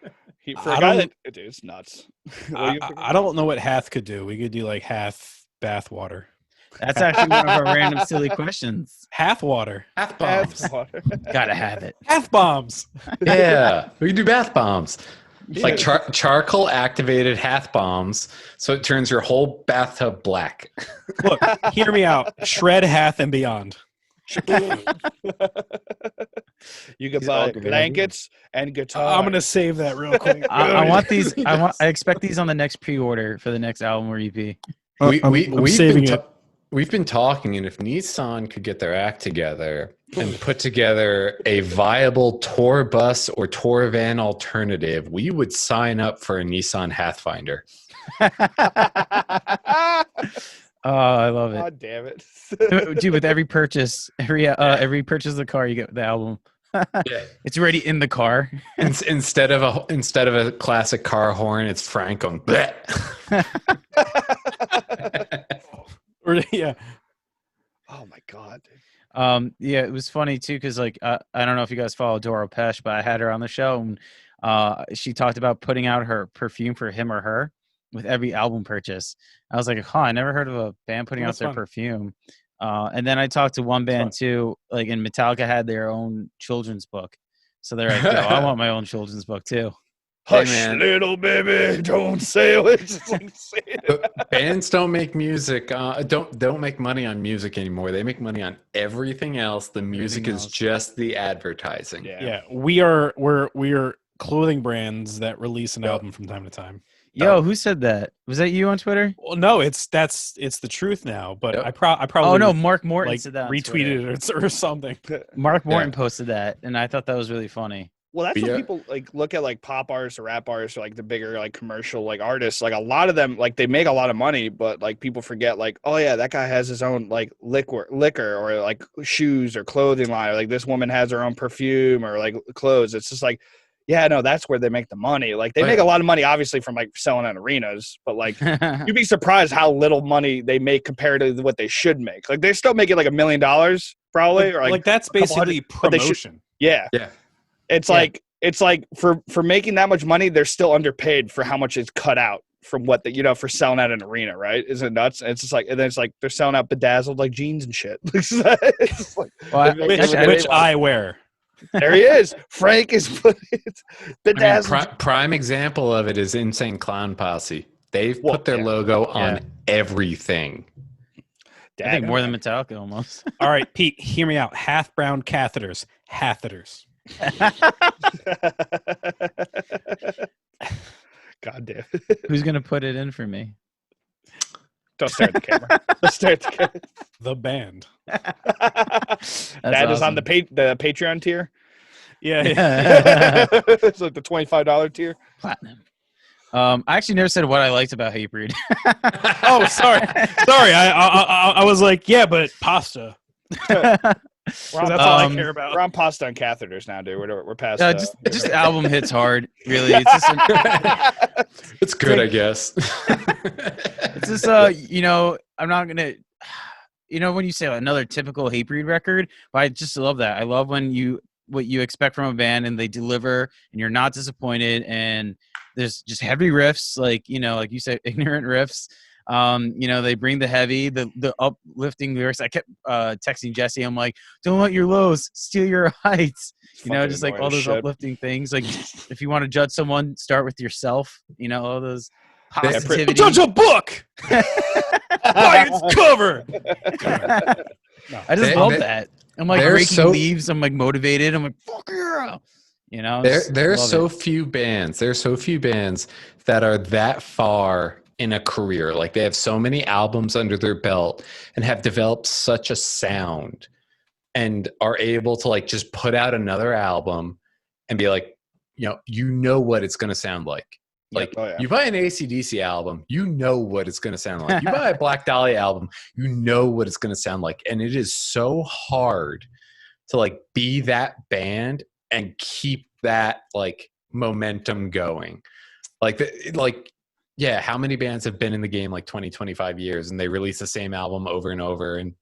It's nuts. I don't know what Hath could do. We could do like Hath bath water. That's actually one of our random silly questions. Hath water. Bath bombs. Gotta have it. Hath bombs. Yeah, we can do bath bombs. Like charcoal activated hath bombs, so it turns your whole bathtub black. Look, hear me out. Shred Hath and beyond. You can buy blankets and guitar. I'm gonna save that real quick. I want these. I expect these on the next pre-order for the next album or EP. We've been talking, and if Nissan could get their act together and put together a viable tour bus or tour van alternative, we would sign up for a Nissan Pathfinder. Oh, I love it. God damn it. Dude, with every purchase of the car, you get the album. Yeah. It's already in the car. Instead of a classic car horn, it's Frank going bleh. Yeah. Oh my god, dude. Yeah, it was funny too because like I don't know if you guys follow Doro Pesh, but I had her on the show and she talked about putting out her perfume for him or her with every album purchase. I was like, I never heard of a band putting out their perfume. And then I talked to one band too, like, and Metallica had their own children's book, so they're like, yo, I want my own children's book too. Hush, little baby, don't say it. Bands don't make music. Don't make money on music anymore. They make money on everything else. The music is just the advertising. Yeah. We are clothing brands that release an album from time to time. Yo, who said that? Was that you on Twitter? Well, no, it's the truth now. But Yep. I probably Oh no, Mark Morton like said that. On retweeted it or something. Mark Morton posted that, and I thought that was really funny. Well, that's when people like look at like pop artists or rap artists or like the bigger like commercial like artists. Like a lot of them, like they make a lot of money, but like people forget like, oh yeah, that guy has his own like liquor or like shoes or clothing line, or like this woman has her own perfume or like clothes. It's just like, yeah, no, that's where they make the money. Like they make a lot of money obviously from like selling at arenas, but like you'd be surprised how little money they make compared to what they should make. Like they're still making like $1 million probably, or like that's basically promotion. Yeah. It's like it's like for making that much money, they're still underpaid for how much is cut out from what for selling out an arena, right? Isn't it nuts? And it's just like, and then it's like they're selling out bedazzled like jeans and shit. It's like, which I wear. There he is. Frank is bedazzled. Prime example of it is Insane Clown Posse. They've put their logo on everything. I think more than Metallica almost. All right, Pete, hear me out. Half brown catheters. Hatheters. God damn. Who's gonna put it in for me? Don't stare at the camera. Don't stare at the camera. The band. That awesome. Is on the Patreon tier. Yeah. It's like the $25 tier. Platinum. I actually never said what I liked about Hatebreed. Oh, sorry. I was like, yeah, but pasta. That's all I care about. We're on pasta and catheters now, dude. We're past. Just album hits hard. Really, it's just it's good, I guess. It's just I'm not gonna. When you say another typical Hatebreed record, but I just love that. I love when what you expect from a band and they deliver, and you're not disappointed, and there's just heavy riffs, like you said, ignorant riffs. They bring the heavy, the uplifting lyrics. I kept texting Jesse. I'm like, don't let your lows steal your heights. Just like all those uplifting things. Like, if you want to judge someone, start with yourself. All those positivity. Judge a book by its cover. I just love that. I'm like breaking leaves. I'm like motivated. I'm like, fuck yeah. There are so few bands. There are so few bands that are that far in a career. Like, they have so many albums under their belt and have developed such a sound and are able to like just put out another album and be like, what it's going to sound like. Like, you buy an AC/DC album, what it's going to sound like. You buy a Black Dahlia album, what it's going to sound like. And it is so hard to like be that band and keep that like momentum going. How many bands have been in the game like 20, 25 years and they release the same album over and over and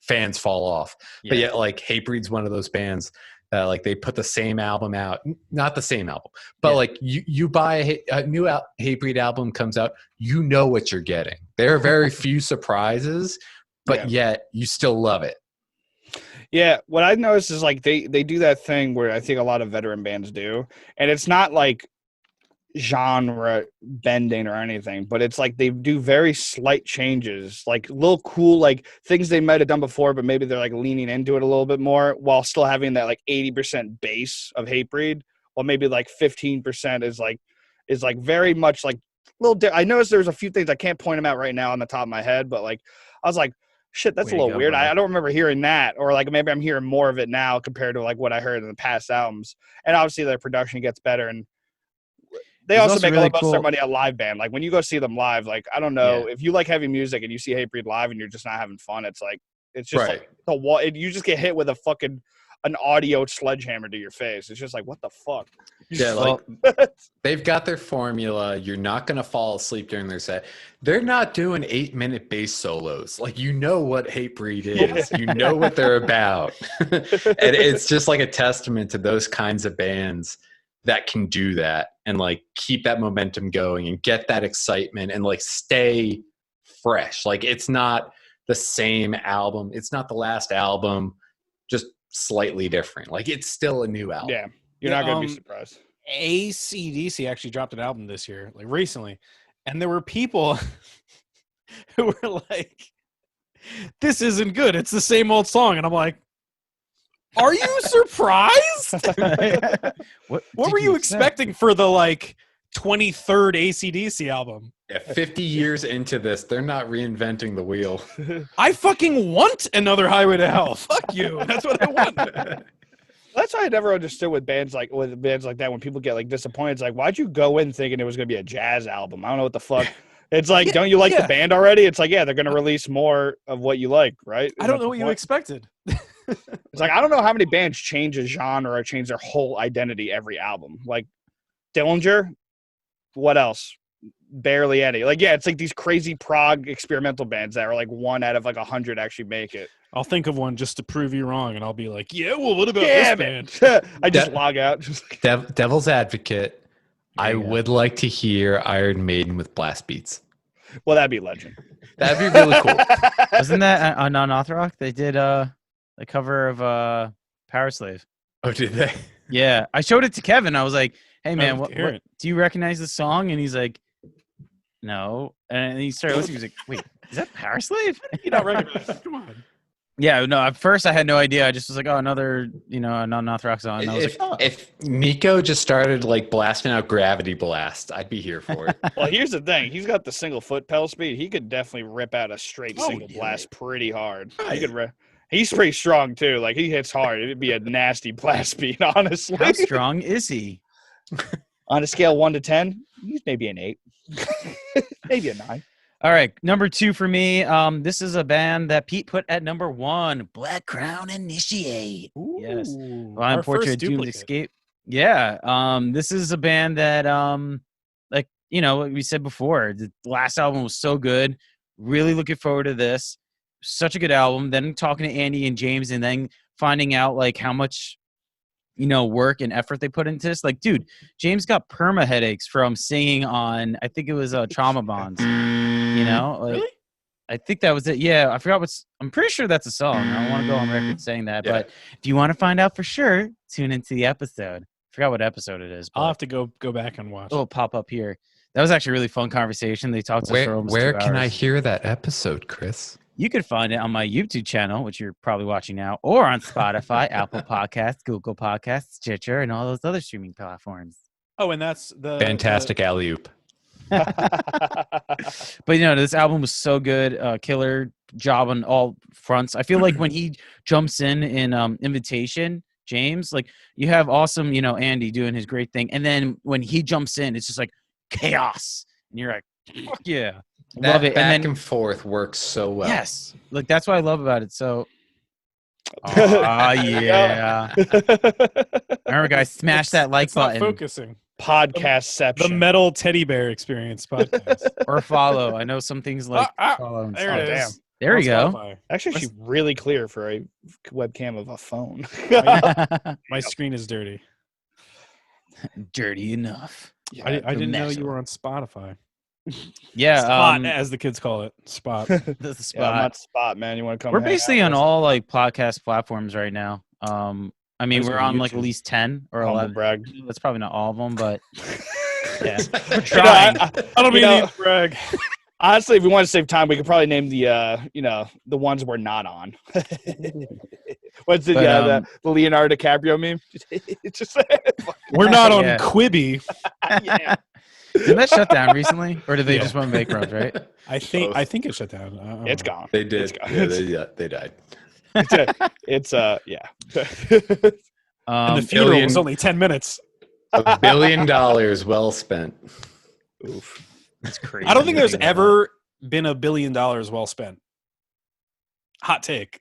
fans fall off? Yeah. But yet, like, Hatebreed's one of those bands that like they put the same album out, not the same album, but like you buy a new Hatebreed album comes out, what you're getting. There are very few surprises, but yet you still love it. Yeah, what I've noticed is like they do that thing where I think a lot of veteran bands do, and it's not like genre bending or anything, but it's like they do very slight changes, like little cool like things they might have done before, but maybe they're like leaning into it a little bit more while still having that like 80% base of Hatebreed, while maybe like 15% is like very much like little I noticed there's a few things I can't point them out right now on the top of my head, but like I was like, shit, that's a little weird. I don't remember hearing that, or like maybe I'm hearing more of it now compared to like what I heard in the past albums. And obviously their production gets better, and they also make a lot of their money on live band. Like when you go see them live, like I don't know if you like heavy music and you see Hatebreed live and you're just not having fun. It's like it's just like the wall. You just get hit with an audio sledgehammer to your face. It's just like, what the fuck? Yeah, like they've got their formula. You're not going to fall asleep during their set. They're not doing 8-minute bass solos. Like, what Hatebreed is. You know what they're about. And it's just like a testament to those kinds of bands that can do that and like keep that momentum going and get that excitement and like stay fresh. Like, it's not the same album. It's not the last album, just slightly different. Like, it's still a new album. Yeah, you're not gonna be surprised. AC/DC actually dropped an album this year, like recently, and there were people who were like, this isn't good, it's the same old song. And I'm like, are you surprised? What were you expecting for the like 23rd AC/DC album? Yeah, 50 years into this, they're not reinventing the wheel. I fucking want another Highway to Hell. Fuck you. That's what I want. That's why I never understood with bands like that when people get like disappointed. It's like, why'd you go in thinking it was gonna be a jazz album? I don't know what the fuck. It's like, don't you like the band already? It's like, yeah, they're gonna release more of what you like, right? I don't know what you expected. It's like, I don't know how many bands change a genre or change their whole identity every album. Like Dillinger, what else? barely any. Like, yeah, it's like these crazy prog experimental bands that are like 1 out of like 100 actually make it. I'll think of one just to prove you wrong, and I'll be like, yeah, well, what about this band? I just log out. Devil's advocate. I Yeah. would like to hear Iron Maiden with blast beats. Well, that'd be legend. That'd be really cool. Wasn't that on Authrock? They did a cover of Power Slave. Oh, did they? Yeah, I showed it to Kevin. I was like, "Hey man, Oh, what hear it. do you recognize the song?" And he's like, "No." And he started listening. He was like, "Wait, is that Power Slave?" You don't recognize it. Come on. Yeah, no. At first, I had no idea. I just was like, "Oh, another a non-Authrock song." And I was If, like, "Oh." if Nico just started like blasting out Gravity Blast, I'd be here for it. Well, here's the thing. He's got the single foot pedal speed. He could definitely rip out a straight single blast pretty hard. He's pretty strong, too. Like, he hits hard. It'd be a nasty blast speed, honestly. How strong is he? On a scale 1 to 10, he's maybe an 8. Maybe a 9. All right, number 2 for me. This is a band that Pete put at number 1, Black Crown Initiate. Yes. Blind Our Portrait first of Doomed duplicate. Escape. Yeah. This is a band that like we said before, the last album was so good. Really looking forward to this. Such a good album. Then talking to Andy and James, and then finding out like how much work and effort they put into this. Like, dude, James got perma headaches from singing on, I think it was Trauma Bonds. Really? I think that was it. Yeah, I forgot I'm pretty sure that's a song. I don't want to go on record saying that, Yeah. but if you want to find out for sure, tune into the episode. I forgot what episode it is. I'll But have to go back and watch. it'll pop up here. That was actually a really fun conversation. They talked to us for almost 2 Where can I hours. hear that episode, Chris? You could find it on my YouTube channel, which you're probably watching now, or on Spotify, Apple Podcasts, Google Podcasts, Stitcher, and all those other streaming platforms. Oh, and that's the Fantastic alley-oop. But this album was so good. Killer job on all fronts. I feel like when he jumps in Invitation, James, like you have awesome, Andy doing his great thing, and then when he jumps in, it's just like chaos, and you're like, fuck yeah. Love it. Back And then and forth works so well. yes, like that's what I love about it. So, yeah. Remember, guys, smash that like It's not button focusing. Podcastception. The Metal Teddy Bear Experience podcast. or follow. I know some things like follow. And There stuff. it is. damn. There we go. Spotify. Actually, she's really clear for a webcam of a phone. My screen is dirty. Dirty enough. I didn't know mess you were on Spotify. Yeah, Spot, as the kids call it. Spot. that's the Yeah, I'm spot. not Spot, man. You want to come? We're hang basically out on with us? all like podcast platforms right now. I mean, Just we're go to on like YouTube. at least 10 or Humble 11. brag. That's probably not all of them, but yeah, we're You know, trying. I don't mean to brag. honestly, if we want to save time, we could probably name the the ones we're not on. What's the But, the Leonardo DiCaprio meme? It's just We're not on Yeah. Quibi. yeah. Did that shut down recently, or did they Yeah. just want bankrupt? Right? I think it shut down. I don't It's know. gone. They did. Yeah, they died. It's yeah. And the funeral Billion- was only 10 minutes. $1 billion well spent. Oof. It's crazy. I don't think there's to about. ever been $1 billion well spent. Hot take.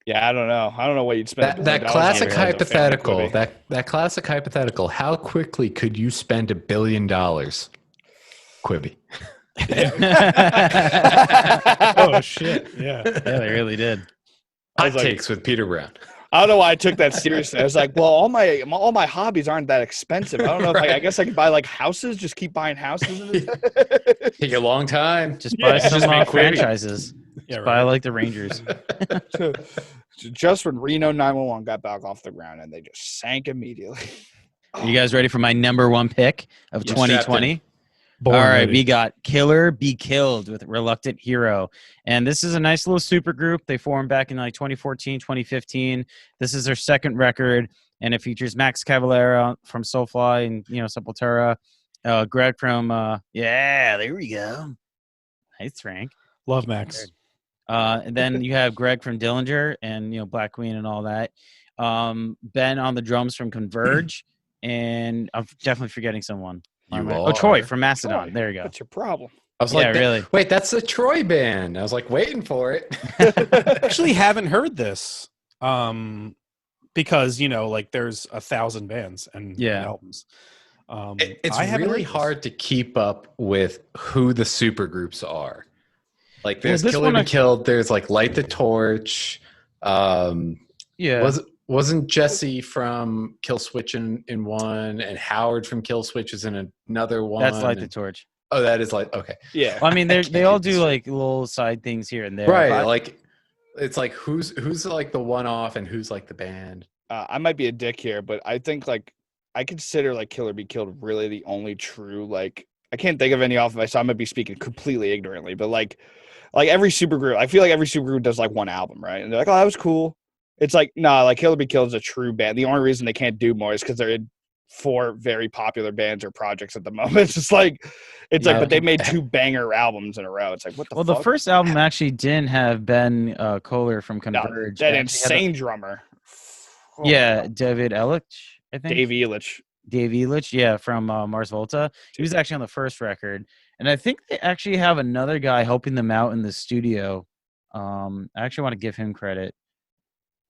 Yeah, I don't know. I don't know what you'd spend. That $1 classic on as a family hypothetical. movie. That classic hypothetical. How quickly could you spend $1 billion? Quibi. Oh, shit. Yeah. Yeah, they really did. I Hot was like- takes with Peter Brown. I don't know why I took that seriously. I was like, well, all my hobbies aren't that expensive. I don't know if I guess I could buy like houses. Just keep buying houses. Take a long time. Just buy Yeah, some just make Quibi. franchises. Yeah, Just buy like the Rangers. Just when Reno 911 got back off the ground and they just sank immediately. Are you guys ready for my number 1 pick of Yes, 2020? Born All right, ready. we got Killer Be Killed with Reluctant Hero. And this is a nice little super group. They formed back in like 2014, 2015. This is their second record, and it features Max Cavalera from Soulfly and, Sepultura. Greg from, there we go. Nice, Frank. Love Max. And then you have Greg from Dillinger and, Black Queen and all that. Ben on the drums from Converge. And I'm definitely forgetting someone. You Oh, Troy are. from Mastodon. Troy. There you go. What's your problem? I was Yeah, like, really. wait, that's the Troy band. I was like, waiting for it. Actually haven't heard this. Because, like there's 1,000 bands and Yeah. albums. It's really hard to keep up with who the super groups are. Like there's Killer Be Killed, there's like Light the Torch. Wasn't Jesse from Kill Switch in one, and Howard from Kill Switch is in another one? That's Light the Torch. Oh, that is like okay. Yeah. Well, I mean, they all do like little side things here and there. Right. Like it's like who's like the one off and who's like the band. I might be a dick here, but I think like I consider like Killer Be Killed really the only true like I can't think of any off of it, so I might be speaking completely ignorantly, but like every supergroup, I feel like every supergroup does like one album, right? And they're like, oh, that was cool. It's like, nah, like Killer Be Killed is a true band. The only reason they can't do more is because they're in 4 very popular bands or projects at the moment. It's like, but they made 2 banger albums in a row. It's like, what the fuck? Well, the first album actually didn't have Ben Kohler from Converge. No, that insane drummer. Oh, yeah, David Elich, I think. Dave Elich, yeah, from Mars Volta. He was actually on the first record. And I think they actually have another guy helping them out in the studio. I actually want to give him credit.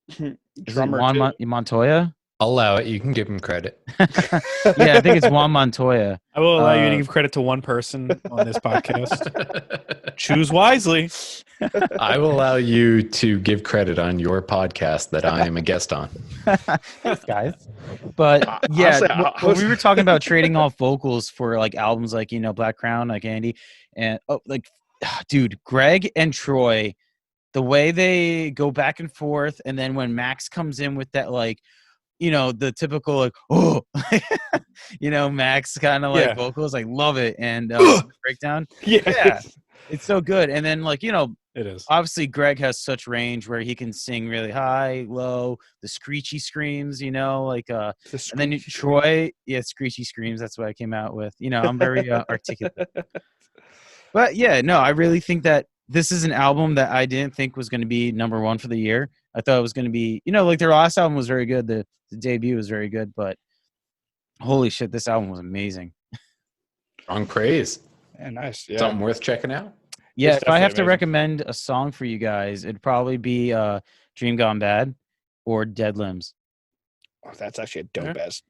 Is it Juan Montoya? I'll allow it. You can give him credit. Yeah, I think it's Juan Montoya. I will allow you to give credit to one person on this podcast. Choose wisely. I will allow you to give credit on your podcast that I am a guest on. Thanks, guys. But yeah, when we were talking about trading off vocals for like albums like, Black Crown, like Andy, and dude, Greg and Troy, the way they go back and forth, and then when Max comes in with that like, the typical like, Max kind of like vocals, I love it, and breakdown, it's so good. And then like it is obviously Greg has such range where he can sing really high, low, the screechy screams, like and then Troy, screechy screams. That's what I came out with. I'm very articulate. But I really think that this is an album that I didn't think was going to be number 1 for the year. I thought it was going to be, like their last album was very good. The debut was very good, but holy shit, this album was amazing. On praise. Yeah, nice. Yeah. Something worth checking out. Yeah, if I have to recommend a song for you guys, it'd probably be Dream Gone Bad or Dead Limbs. Oh, that's actually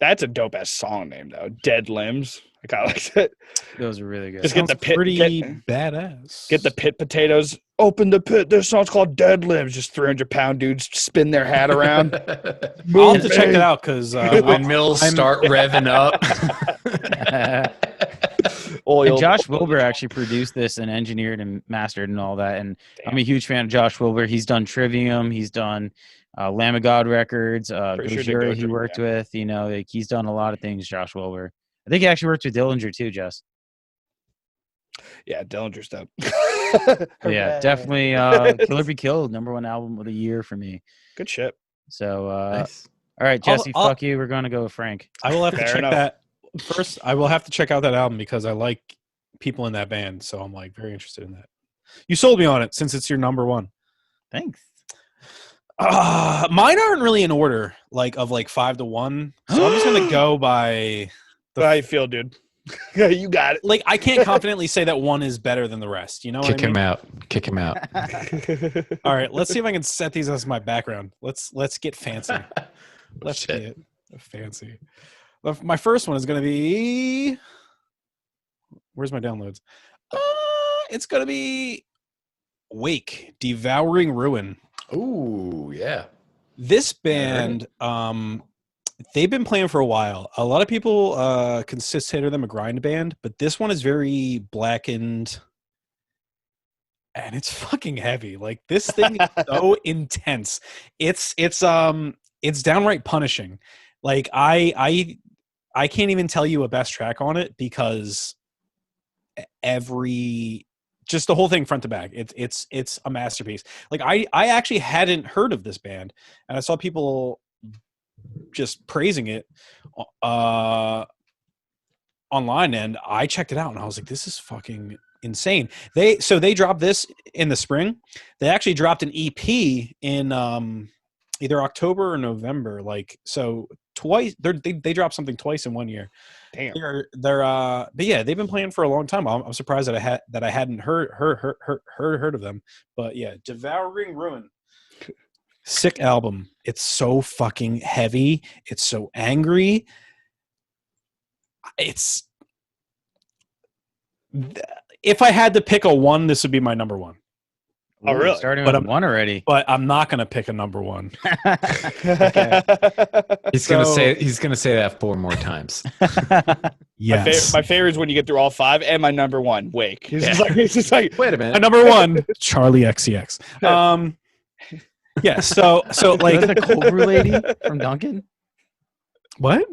that's a dope ass song name though. Dead Limbs. I kind of like it. Those are really good. Just get the pit. Badass. Get the pit potatoes. Open the pit. This song's called Dead Limbs. Just 300-pound dudes spin their hat around. I'll have to check it out because windmills start revving up. And Josh Wilbur actually produced this and engineered and mastered and all that. And I'm a huge fan of Josh Wilbur. He's done Trivium. He's done Lamb of God Records. Gojira he worked with. Like he's done a lot of things, Josh Wilbur. I think he actually worked with Dillinger too, Jess. Yeah, Dillinger's dope. Yeah, definitely Killer Be Killed, number 1 album of the year for me. Good shit. So, nice. All right, Jesse, fuck you. We're going to go with Frank. I will have to check that. First, I will have to check out that album because I like people in that band. So I'm like very interested in that. You sold me on it since it's your number 1. Thanks. Mine aren't really in order, like of like 5 to 1. So I'm just going to go by how you feel, dude. You got it. Like I can't confidently say that one is better than the rest. You know what I mean? Kick him out. All right, let's see if I can set these as my background. Let's get fancy. Let's get fancy. My first one is going to be. Where's my downloads? It's going to be Wake, Devouring Ruin. Ooh, yeah. This band, they've been playing for a while. A lot of people consider them a grind band, but this one is very blackened, and it's fucking heavy. Like this thing is so intense. It's downright punishing. Like I can't even tell you a best track on it because just the whole thing front to back. It's a masterpiece. Like I actually hadn't heard of this band, and I saw people just praising it online, and I checked it out and I was like, this is fucking insane. They dropped this in the spring. They actually dropped an EP in either October or November, like so twice. They dropped something twice in 1 year. Damn. But yeah, they've been playing for a long time. I'm surprised that I hadn't heard of them. But yeah, Devouring Ruin. Sick album. It's so fucking heavy. It's so angry. it's if I had to pick a one, this would be my number one. Oh, really? Starting But with one already. But I'm not going to pick a number one. He's gonna say that 4 more times. Yes. My favorite is when you get through all 5, and my number one, Wake. It's just like Wait a My minute. number one, Charlie XCX. Yeah. So like the cold brew lady from Dunkin'. what?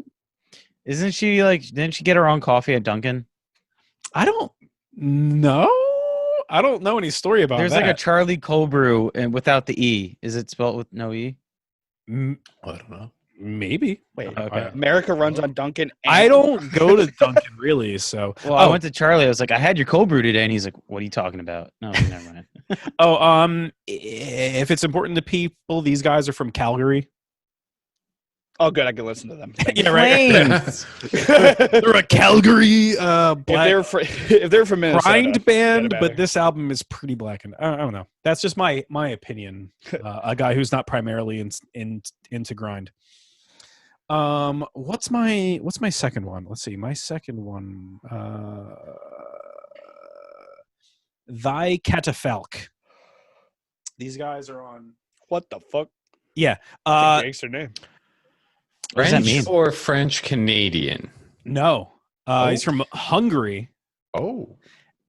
Isn't she like? Didn't she get her own coffee at Dunkin'? I don't know. I don't know any story about There's that. like a Charlie cold brew and without the E. Is it spelled with no E? I don't know. Maybe. Wait, Okay. America runs on Dunkin'. I don't go to Dunkin' really, so. Well, I went to Charlie. I was like, I had your cold brew today, and he's like, "What are you talking about?" No, never mind. If it's important to people, these guys are from Calgary. Oh, good. I can listen to them. Yeah, right. Plains. They're a Calgary black If they're from Minnesota, grind band, forget about but it. this album is pretty black and I don't know. That's just my opinion. A guy who's not primarily into grind. What's my second one? Let's see. My second one, Thy Catafalque. These guys are on. What the fuck? Yeah. Gangster name. What does that French mean? or French Canadian? No. He's from Hungary. Oh,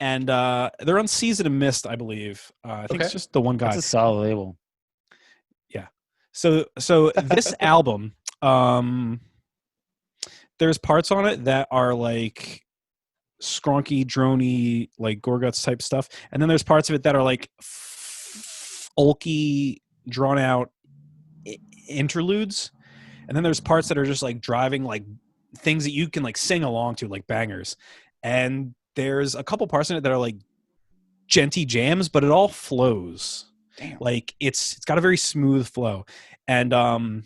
And they're on Season of Mist, I believe. I think it's Okay. just the one guy. That's a solid label. So this album, there's parts on it that are like skronky, droney, like Gorguts type stuff, and then there's parts of it that are like folky, drawn out interludes, and then there's parts that are just like driving, like things that you can like sing along to, like bangers. And there's a couple parts in it that are like genty jams, but it all flows. Damn. Like it's got a very smooth flow, and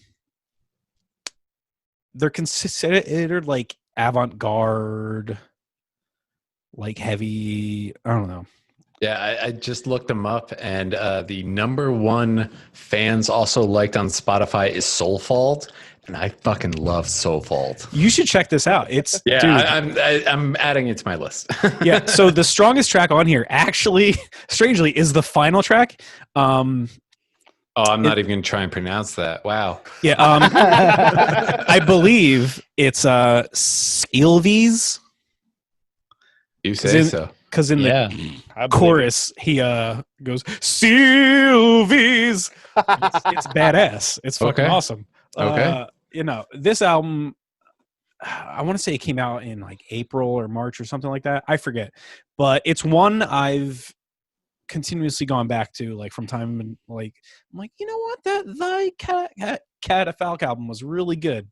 they're considered like avant-garde, like heavy. I don't know. yeah. I just looked them up, and the number 1 fans also liked on Spotify is Soulfald, and I fucking love Soulfald. You should check this out. It's Yeah, dude, I'm adding it to my list. yeah. So the strongest track on here, actually, strangely, is the final track. Oh, I'm not even going to try and pronounce that. Wow. Yeah. I believe it's Sylvies, You say in- so. because in Yeah. the chorus he goes Sylvies. It's badass. It's fucking Okay. awesome. Okay. This album, I want to say it came out in like April or March or something like that. I forget, but it's one I've continuously gone back to, like from time and like I'm like, you know what, that Thy Catafalque album was really good.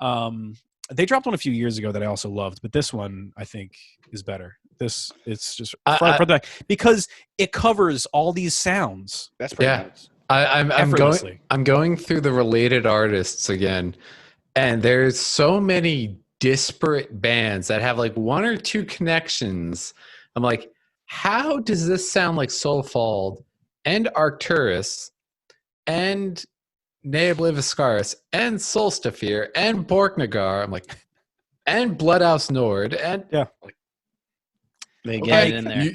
They dropped one a few years ago that I also loved, but this one I think is better. It's just front to back because it covers all these sounds. That's pretty Yeah. nice. I'm effortlessly. going through the related artists again, and there's so many disparate bands that have like 1 or 2 connections. I'm like, how does this sound like Soulfald and Arcturus and Ne Obliviscaris and Solstafir and Borknagar? I'm like, and Bloodhouse Nord and They Okay, get it in there.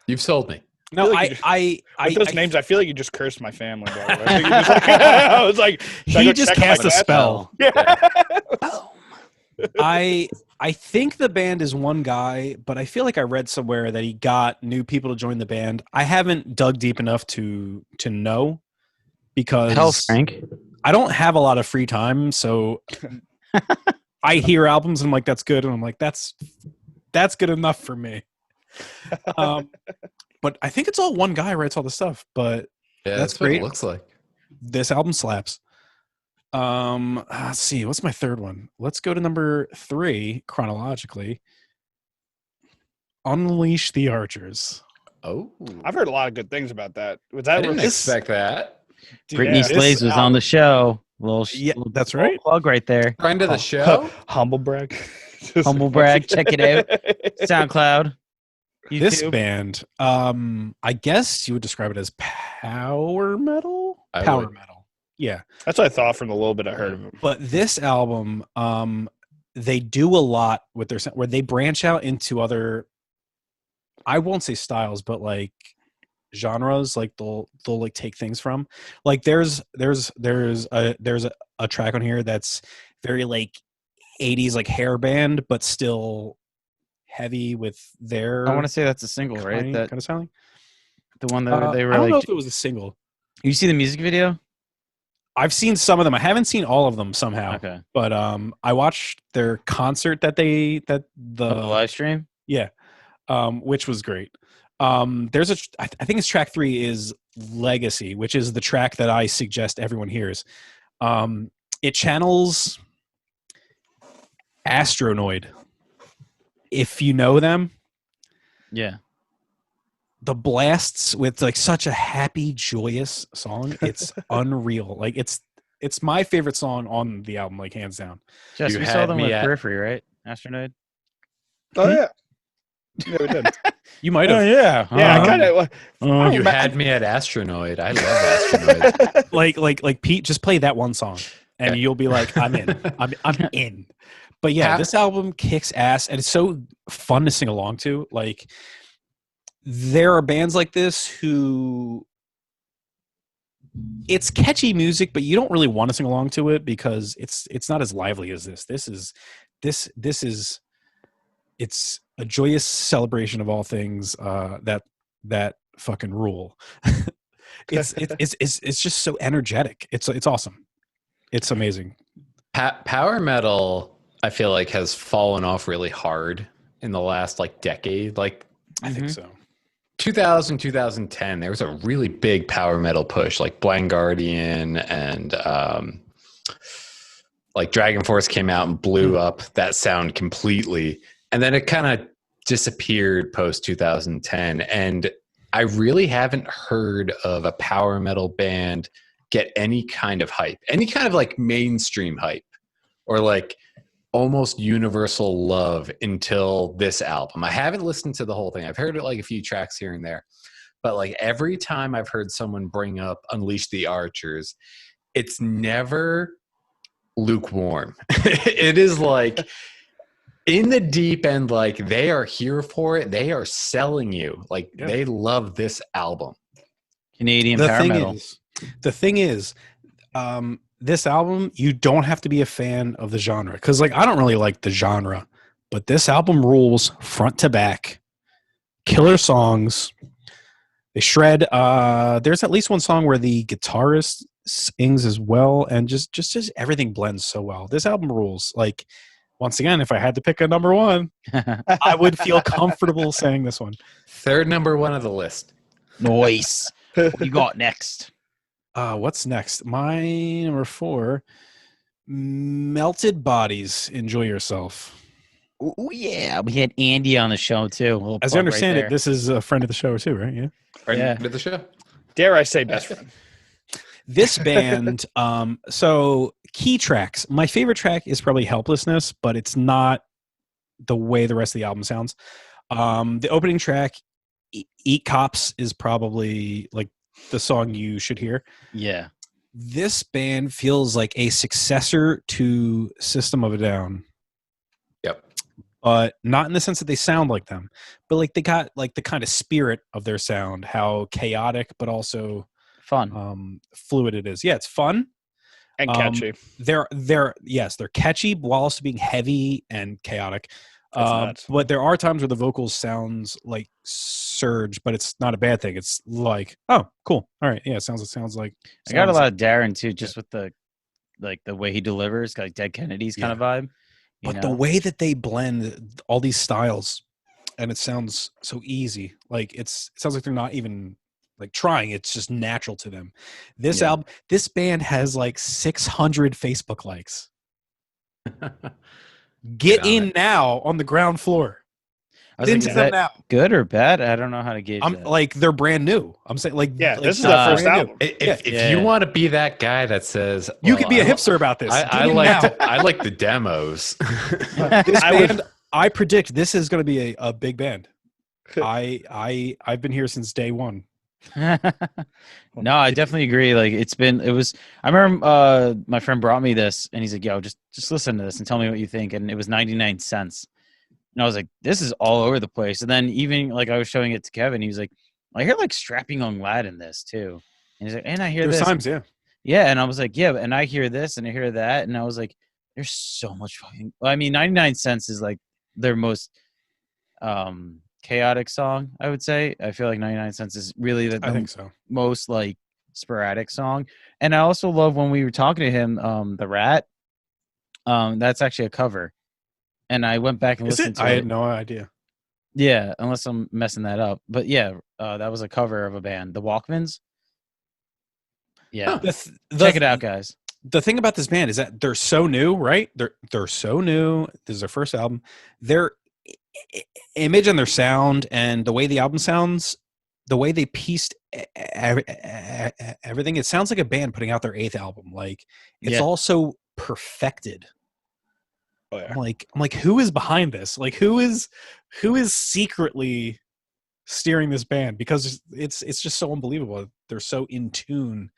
you've sold me. No, feel like With those names, I feel like you just cursed my family. By the way. I think you just, like, I was like, should I he go just check on my cast a dad? spell. Yeah. I think the band is one guy, but I feel like I read somewhere that he got new people to join the band. I haven't dug deep enough to know because Hell, Frank. I don't have a lot of free time, so I hear albums and I'm like, that's good, and I'm like, that's good enough for me. But I think it's all one guy writes all the stuff. But Yeah, That's that's what great. it looks like. this album slaps. Let's see, what's my third one? Let's go to number 3 chronologically. Unleash the Archers. Oh, I've heard a lot of good things about that. Was I that didn't released? expect that. Britney Slays was on the show. Little that's right. plug right there. Friend of the show. Humble brag. Humble brag. Check it out. SoundCloud. This YouTube. band, I guess you would describe it as power metal. I Power would. metal. Yeah. That's what I thought from the little bit I heard of him. But this album, they do a lot with their sound where they branch out into other, I won't say styles, but like genres. Like they'll like take things from, like there's a track on here that's very like 80s like hair band, but still heavy with their, I want to say that's a single, right? kind That of sounding. the one that they were I don't like. know if it was a single. You see the music video? I've seen some of them. I haven't seen all of them somehow. Okay. But I watched their concert the live stream. Yeah, which was great. There's I think it's track 3 is Legacy, which is the track that I suggest everyone hears. It channels Astronoid. If you know them, Yeah. the blasts with like such a happy, joyous song. It's unreal. Like it's my favorite song on the album, like hands down. Jess, You we saw had them me with at- Periphery, right? Astronaut. Oh yeah. Yeah, we did. You might have. yeah. Yeah, I kind of. You had me at Astronoid. I love Astronoid. like Pete, just play that one song, and Okay. you'll be like, I'm in. I'm in. But yeah, this album kicks ass, and it's so fun to sing along to. Like, there are bands like this who it's catchy music, but you don't really want to sing along to it because it's not as lively as this. This is it's a joyous celebration of all things that fucking rule. It's just so energetic. It's awesome. It's amazing. Power metal, I feel like, has fallen off really hard in the last like decade. Like I think so. 2000, 2010, there was a really big power metal push, like Blind Guardian and like Dragon Force came out and blew up that sound completely. And then it kind of disappeared post 2010. And I really haven't heard of a power metal band get any kind of hype, any kind of like mainstream hype or like almost universal love until this album. I haven't listened to the whole thing. I've heard it like a few tracks here and there, but like every time I've heard someone bring up Unleash the Archers, it's never lukewarm. It is like in the deep end, like they are here for it. They are selling you. Like they love this album. Canadian power metal. The thing is, this album, you don't have to be a fan of the genre. Because like I don't really like the genre, but this album rules front to back. Killer songs. They shred. There's at least one song where the guitarist sings as well, and just everything blends so well. This album rules. Like once again, if I had to pick a number one, I would feel comfortable saying this one. Third number one of the list. Nice. What you got next? What's next? My number 4, Melted Bodies. Enjoy Yourself. Oh yeah, we had Andy on the show too. As I understand it, this is a friend of the show too, right? Yeah. Friend of the show. Dare I say best friend? This band, so key tracks. My favorite track is probably Helplessness, but it's not the way the rest of the album sounds. The opening track, Eat Cops, is probably like the song you should hear. Yeah. This band feels like a successor to System of a Down. Yep. But not in the sense that they sound like them, but like they got like the kind of spirit of their sound, how chaotic, but also Fun. Fluid it is. Yeah, it's fun. And catchy. They're catchy while also being heavy and chaotic. Nuts. But there are times where the vocals sounds like Surge, but it's not a bad thing. It's like, oh, cool. All right. Yeah, it sounds like I got a lot of Darren too, just with the way he delivers, like Dead Kennedys kind of vibe. But the way that they blend all these styles, and it sounds so easy. Like it sounds like they're not even like trying. It's just natural to them. This album, this band has like 600 Facebook likes. Get in now on the ground floor. I was like, is that good or bad? I don't know how to gauge I'm that. like, they're brand new. I'm saying like, this is their first album. If you want to be that guy that says you could be a hipster about this. I like the demos. This band, I predict this is going to be a big band. I've been here since day one. No, I definitely agree. Like I remember my friend brought me this and he's like, yo, just listen to this and tell me what you think. And it was 99 cents. And I was like, this is all over the place. And then even like I was showing it to Kevin, he was like, I hear like Strapping Young Lad in this too. And he's like, and I hear There's this. times, yeah. Yeah. And I was like, yeah, and I hear this and I hear that. And I was like, there's so much fucking, I mean, 99 cents is like their most chaotic song, I would say. I feel like 99 cents is really I think so. most like sporadic song. And I also love when we were talking to him, The Rat. That's actually a cover. And I went back and listened to it. I had no idea. Yeah, unless I'm messing that up. But yeah, that was a cover of a band, The Walkmans. Yeah. Check it out, guys. The thing about this band is that they're so new, right? They're so new. This is their first album. Their image and their sound and the way the album sounds, the way they pieced everything, it sounds like a band putting out their 8th album. Like it's all so perfected. Oh, yeah. I'm like, who is behind this? Like, who is secretly steering this band? Because it's just so unbelievable. They're so in tune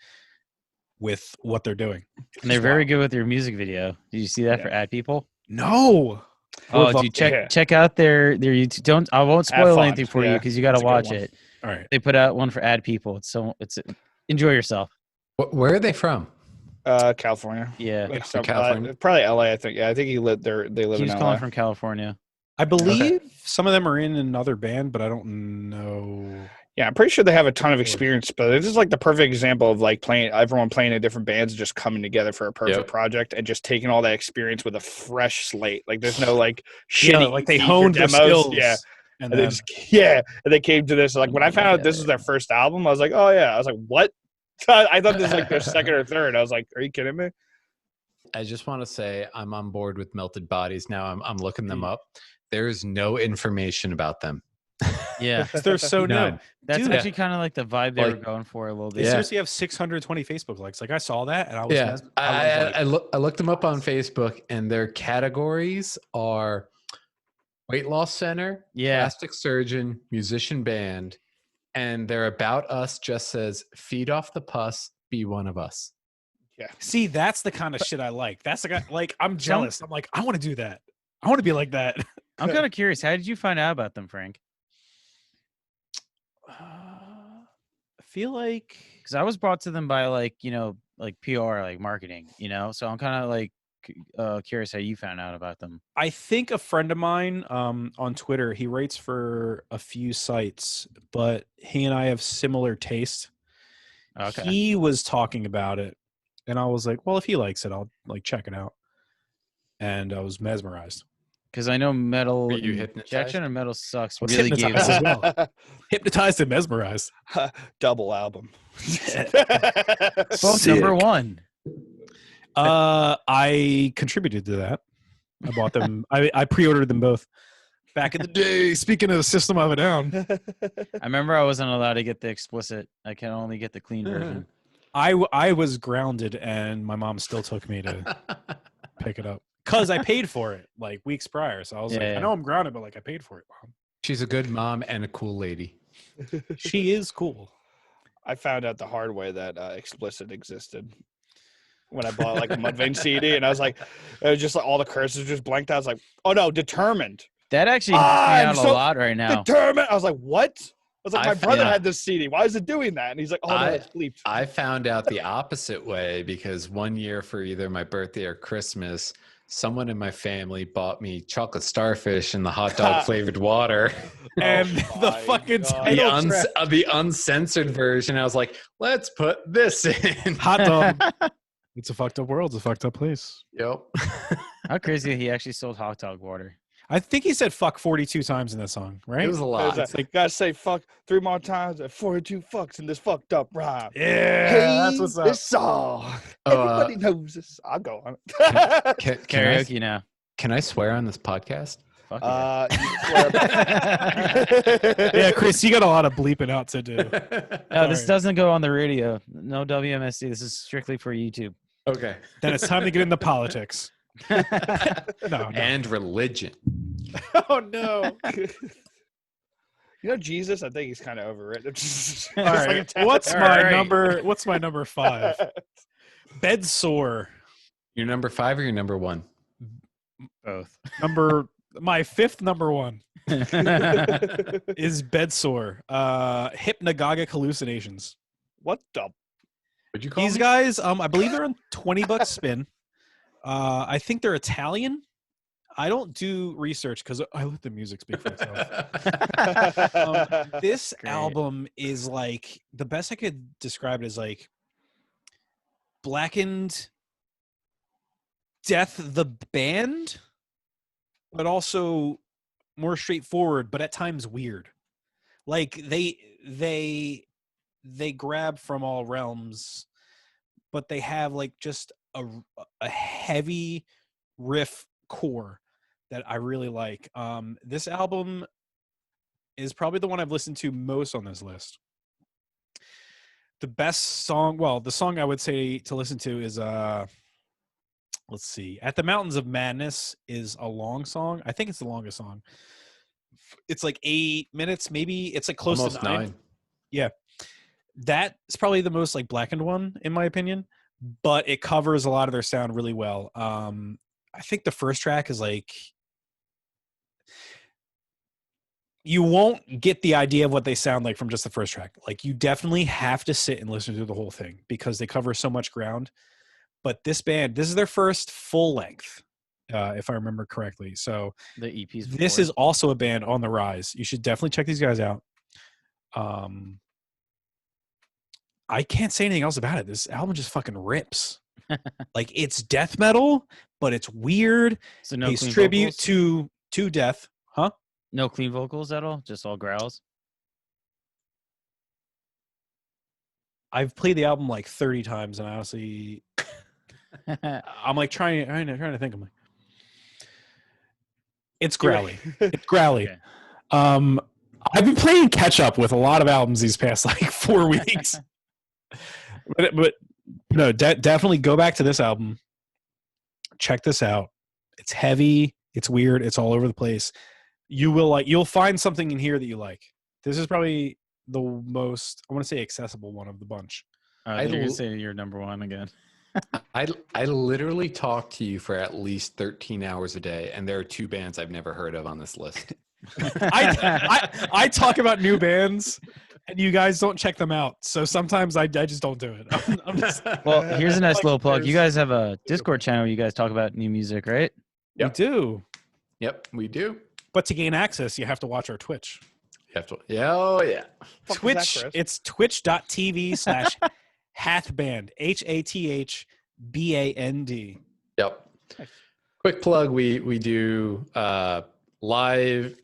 with what they're doing. And they're very good with their music video. Did you see that for Ad People? No. Oh, dude, check out their YouTube. I won't spoil anything for you because you got to watch it. All right. They put out one for Ad People. It's enjoy yourself. Where are they from? California. Yeah. Like California? Probably LA, I think. Yeah, I think he lived there. They live in He's LA. calling from California. I believe some of them are in another band, but I don't know. Yeah, I'm pretty sure they have a ton of experience, but this is like the perfect example of like everyone playing in different bands, just coming together for a perfect project and just taking all that experience with a fresh slate. Like there's no like shitty, like they honed their demos. skills. Yeah. And they they came to this. Like when I found out this was their first album, I was like, oh yeah. I was like, what? I thought this was like their second or third. I was like, are you kidding me? I just want to say I'm on board with Melted Bodies now. I'm looking them up. There is no information about them. Yeah, they're so new. That's actually kind of like the vibe they were going for a little bit. They seriously have 620 Facebook likes. Like I saw that, and I was I looked them up on Facebook, and their categories are weight loss center, plastic surgeon, musician band, and their About Us just says feed off the pus, be one of us. Yeah. See, that's the kind of shit I like. That's the guy. Like I'm jealous. I'm like, I want to do that. I want to be like that. I'm kind of curious. How did you find out about them, Frank? I feel like because I was brought to them by like PR, like marketing, so I'm kind of like curious how you found out about them. I think a friend of mine on Twitter, he writes for a few sites, but he and I have similar taste. Okay. He was talking about it, and I was like, well, if he likes it, I'll like check it out. And I was mesmerized. Because I know metal injection and metal sucks. Really gave as well. Hypnotized and mesmerized. Double album. Both number one. I contributed to that. I bought them. I pre-ordered them both back in the day. Speaking of System of a Down, I remember I wasn't allowed to get the explicit. I can only get the clean version. I was grounded, and my mom still took me to pick it up. Because I paid for it like weeks prior. So I was like, I know I'm grounded, but like I paid for it, Mom. She's a good mom and a cool lady. She is cool. I found out the hard way that explicit existed when I bought like a Mudvayne CD, and I was like, it was just like all the curses just blanked out. I was like, oh no, determined. That actually helps me out a lot right now. Determined. I was like, what? I was like, my brother had this CD. Why is it doing that? And he's like, oh no, it's bleeped. I found out the opposite way because one year for either my birthday or Christmas, someone in my family bought me chocolate starfish in the hot dog flavored water. And the fucking the uncensored version. I was like, let's put this in. Hot dog. It's a fucked up world. It's a fucked up place. Yep. How crazy he actually sold hot dog water. I think he said fuck 42 times in that song, right? It was a lot. It's like, gotta say fuck 3 more times and 42 fucks in this fucked up rhyme. Yeah, hey, that's what's up. This song. Everybody knows this. I'll go on it. Can Karaoke now. Can I swear on this podcast? Fuck yeah. Yeah, Chris, you got a lot of bleeping out to do. No, this doesn't go on the radio. No WMSC. This is strictly for YouTube. Okay. Then it's time to get into politics. No. And religion. Oh no. You know, Jesus, I think he's kind of overrated. All right. What's my number 5? Bed sore. Your number 5 or your number 1? Both. My 5th number 1 is bed sore. Hypnagogic hallucinations. What the? Would you call These me? guys, I believe they're on $20 spin. I think they're Italian. I don't do research because I let the music speak for itself. This Great. album is like, the best I could describe it is like Blackened Death the band, but also more straightforward, but at times weird. Like they grab from all realms, but they have like just a heavy riff core that I really like. This album is probably the one I've listened to most on this list. The best song, well, the song I would say to listen to is let's see, At the Mountains of Madness is a long song. I think it's the longest song. It's like 8 minutes, maybe. It's like close Almost to 9. Yeah. That is probably the most like Blackened one, in my opinion, but it covers a lot of their sound really well. I think the first track is like, you won't get the idea of what they sound like from just the first track. Like, you definitely have to sit and listen to the whole thing because they cover so much ground. But this band, this is their first full length, if I remember correctly. So The EPs. this is also a band on the rise. You should definitely check these guys out. I can't say anything else about it. This album just fucking rips. Like, it's death metal, but it's weird. So no Pays clean tribute vocals? to death. Huh? No clean vocals at all? Just all growls? I've played the album like 30 times, and I honestly, I'm like trying to think. I'm like, it's growly. It's growly. Okay. I've been playing catch up with a lot of albums these past like 4 weeks. but no, definitely go back to this album. Check this out. It's heavy. It's weird. It's all over the place. You'll find something in here that you like. This is probably the most, I want to say, accessible one of the bunch. You're going to say you're number 1 again. I literally talk to you for at least 13 hours a day, and there are 2 bands I've never heard of on this list. I talk about new bands, and you guys don't check them out. So sometimes I just don't do it. I'm just, Well, here's a nice little plug. You guys have a Discord channel where you guys talk about new music, right? we do. Yep, we do. But to gain access, you have to watch our Twitch. You have to. Yeah, oh yeah. Fuck is Twitch. that, Chris? It's twitch.tv/Hathband. HATHBAND. Yep. Quick plug: we do live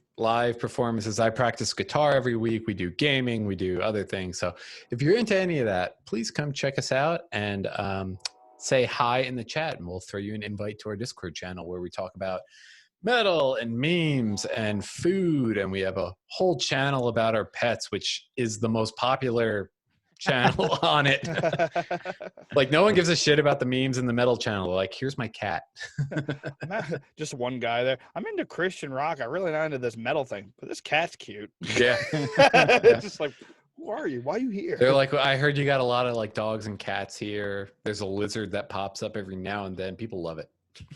performances. I practice guitar every week. We do gaming. We do other things. So if you're into any of that, please come check us out and say hi in the chat, and we'll throw you an invite to our Discord channel where we talk about metal and memes and food, and we have a whole channel about our pets, which is the most popular channel on it. Like, no one gives a shit about the memes in the metal channel. Like, here's my cat. I'm not just one guy there. I'm into Christian rock. I'm really not into this metal thing, but this cat's cute. Yeah. It's just like, who are you? Why are you here? They're like, I heard you got a lot of like dogs and cats here. There's a lizard that pops up every now and then. People love it.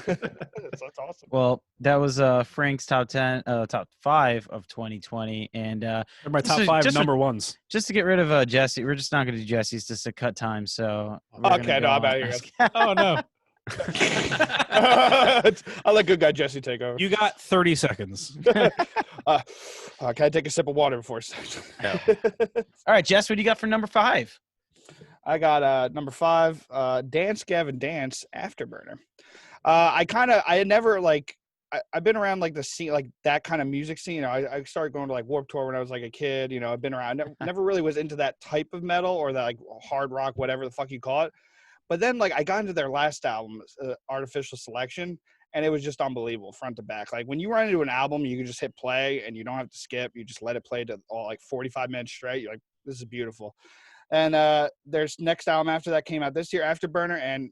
That's awesome. Well, that was Frank's top 5 of 2020, and They're my top Just- 5 just- number ones. just to get rid of Jesse, we're just not going to do Jesse's just to cut time. So we're Okay, gonna no, go I'm out on. of here. Oh, no. I'll let good guy Jesse take over. You got 30 seconds. Can I take a sip of water before? All right, Jess, what do you got for number 5? I got number 5, Dance Gavin Dance, Afterburner. I've been around like the scene, like that kind of music scene. You know, I started going to like Warped Tour when I was like a kid. You know, I've been around. Never really was into that type of metal or that like hard rock, whatever the fuck you call it. But then like I got into their last album, Artificial Selection, and it was just unbelievable front to back. Like when you run into an album, you can just hit play and you don't have to skip. You just let it play to all like 45 minutes straight. You're like, this is beautiful. And there's next album after that came out this year, Afterburner, and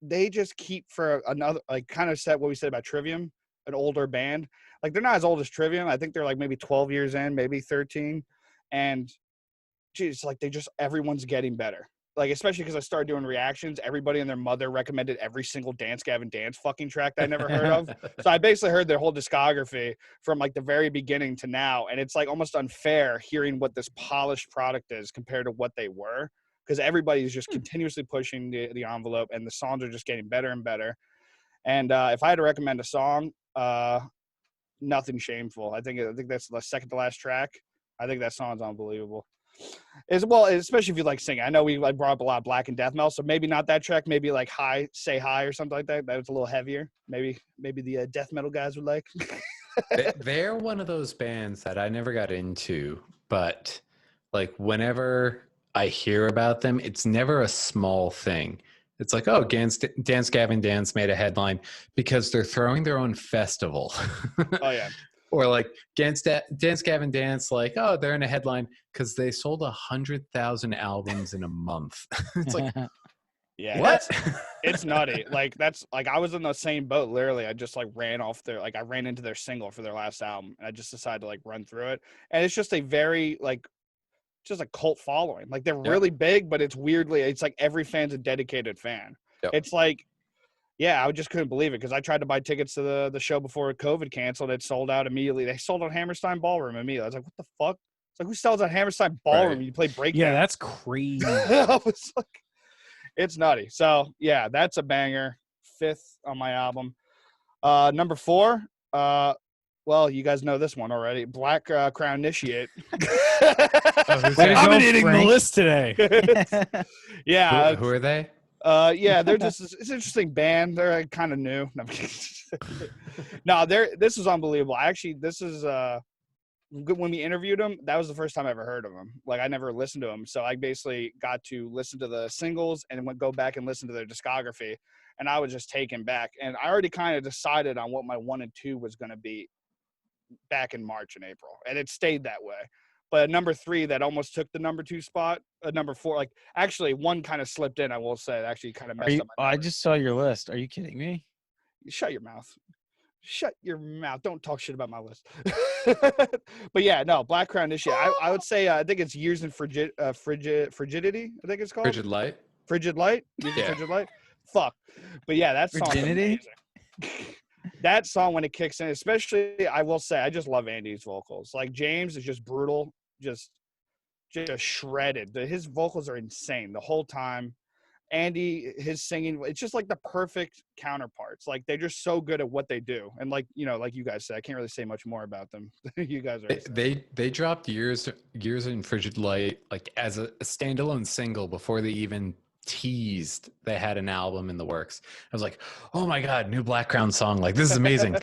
they just keep for another, like kind of set what we said about Trivium, an older band, like they're not as old as Trivium. I think they're like maybe 12 years in, maybe 13. And geez, like everyone's getting better. Like, especially because I started doing reactions, everybody and their mother recommended every single Dance Gavin Dance fucking track that I never heard of. So I basically heard their whole discography from like the very beginning to now. And it's like almost unfair hearing what this polished product is compared to what they were, because everybody's just continuously pushing the envelope, and the songs are just getting better and better. And if I had to recommend a song, Nothing Shameful. I think that's the second to last track. I think that song's unbelievable. As well, especially if you like singing. I know we like brought up a lot of black and death metal, so maybe not that track. Maybe like Say Hi or something like that. That was a little heavier. Maybe the death metal guys would like. They're one of those bands that I never got into, but like whenever I hear about them, it's never a small thing. It's like, oh, Dance Gavin Dance made a headline because they're throwing their own festival. Oh yeah. Or like Dance Gavin Dance, like, oh, they're in a headline because they sold 100,000 albums in a month. It's like, yeah, what? It's nutty. Like that's like I was in the same boat. Literally, I just like ran into their single for their last album, and I just decided to like run through it. And it's just a very like just a cult following. Like they're really big, but it's like every fan's a dedicated fan. Yep. It's like. Yeah, I just couldn't believe it because I tried to buy tickets to the show before COVID canceled. It sold out immediately. They sold out Hammerstein Ballroom immediately. I was like, what the fuck? It's like, who sells out Hammerstein Ballroom? Right. You play breakdown. Yeah, that's crazy. I was like, it's nutty. So, yeah, that's a banger. 5th on my album. Number 4, well, you guys know this one already. Black Crown Initiate. Dominating the list today. Yeah. Who are they? Yeah, they're just it's an interesting band. They're kind of new. No, this is unbelievable. Actually, this is when we interviewed them, that was the first time I ever heard of them. Like I never listened to them, so I basically got to listen to the singles and go back and listen to their discography, and I was just taken back. And I already kind of decided on what my 1 and 2 was going to be back in March and April, and it stayed that way. But at number 3, that almost took the number 2 spot. Number 4, like actually 1 kind of slipped in. I will say, it actually kind of messed up. I just saw your list. Are you kidding me? Shut your mouth. Shut your mouth. Don't talk shit about my list. But yeah, no, Black Crown Initiate. I would say I think it's Years in Frigidity. I think it's called Frigid Light. Frigid Light. Yeah. Frigid Light. Fuck. But yeah, that song. Virginity? That song when it kicks in, especially, I will say, I just love Andy's vocals. Like James is just brutal, just shredded. His vocals are insane the whole time. Andy, his singing, it's just like the perfect counterparts. Like they're just so good at what they do. And like, you know, like you guys said, I can't really say much more about them. You guys are. They dropped years in Frigid Light like as a standalone single before they even teased they had an album in the works. I was like, oh my god, new Black Crown song, like this is amazing.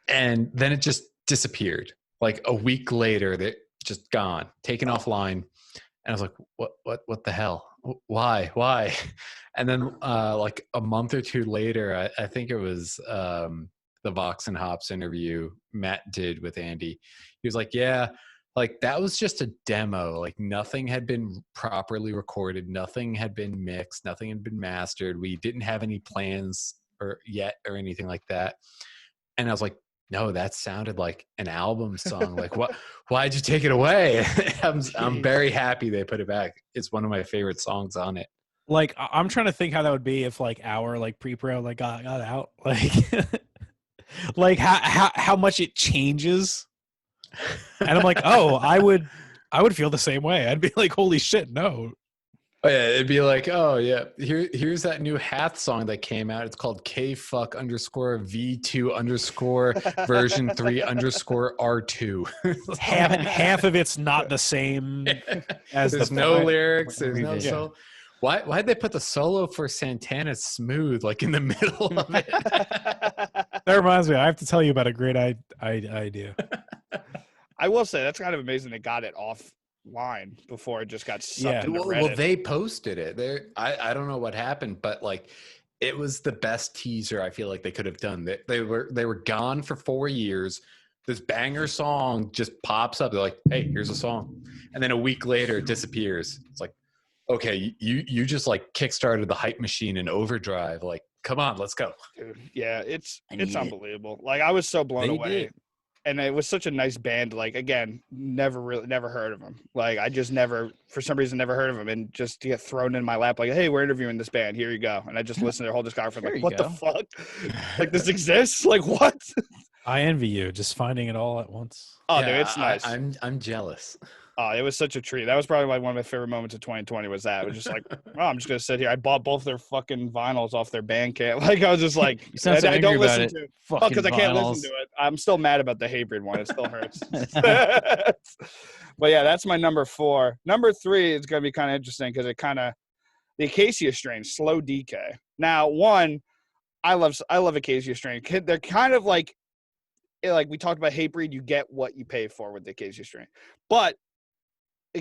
And then it just disappeared. Like a week later, they just gone, taken offline. And I was like, what the hell? Why? And then like a month or 2 later, I think it was the Vox and Hops interview Matt did with Andy. He was like, yeah, like that was just a demo. Like nothing had been properly recorded. Nothing had been mixed. Nothing had been mastered. We didn't have any plans or anything like that. And I was like, no, that sounded like an album song. Like what? Why'd you take it away? I'm very happy they put it back. It's one of my favorite songs on it. Like I'm trying to think how that would be if like our like pre-pro like got out. Like like how much it changes. And I'm like, oh, I would feel the same way. I'd be like, holy shit, no. Oh yeah, it'd be like, oh yeah, here's that new Hath song that came out. It's called KFuck_V2_ version 3_R2. half of it's not the same as there's no lyrics. There's no solo. Why'd they put the solo for Santana Smooth like in the middle of it? That reminds me, I have to tell you about a great idea. I will say that's kind of amazing they got it offline before it just got sucked into Reddit. Well, they posted it. I don't know what happened, but like it was the best teaser I feel like they could have done. They were gone for 4 years. This banger song just pops up. They're like, hey, here's a song. And then a week later it disappears. It's like, okay, you just like kickstarted the hype machine in overdrive. Like, come on, let's go. Dude, yeah, it's unbelievable. Like I was so blown away. and it was such a nice band. Like, again, never heard of them. Like, I just never, for some reason, never heard of them, and just to get thrown in my lap, like, hey, we're interviewing this band. Here you go. And I just listened to their whole discography. Like, what the fuck? Like, this exists? Like, what? I envy you just finding it all at once. Oh, yeah, dude, it's nice. I'm jealous. Oh, it was such a treat. That was probably like one of my favorite moments of 2020 was that. It was just like, oh, I'm just going to sit here. I bought both their fucking vinyls off their Bandcamp. Like, I was just like, I don't listen to it. Oh, because I can't listen to it. I'm still mad about the Hatebreed one. It still hurts. But yeah, that's my number 4. Number 3 is going to be kind of interesting because it kind of, the Acacia Strain, Slow Decay. Now, one, I love Acacia Strain. They're kind of like we talked about Hatebreed, you get what you pay for with the Acacia Strain. But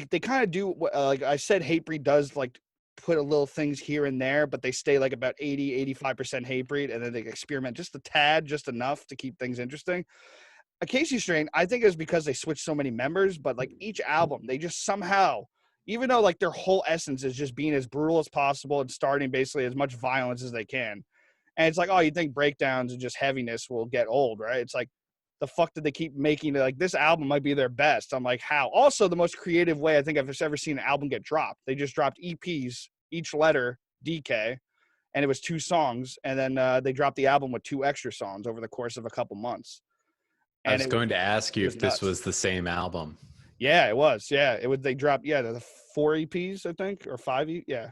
they kind of do, like I said, Hatebreed does like put a little things here and there, but they stay like about 85% Hatebreed, and then they experiment just a tad, just enough to keep things interesting. Acacia Strain, I think, is because they switched so many members, but like each album, they just somehow, even though like their whole essence is just being as brutal as possible and starting basically as much violence as they can. And it's like, oh, you think breakdowns and just heaviness will get old, right? It's like, the fuck did they keep making it? Like, this album might be their best. I'm like, how? Also, the most creative way I think I've ever seen an album get dropped. They just dropped EPs, each letter, DK, and it was 2 songs. And then they dropped the album with 2 extra songs over the course of a couple months. And I was going to ask you if this was the same album. Yeah, it was. Yeah, it was. They dropped, the 4 EPs, I think, or 5. Yeah.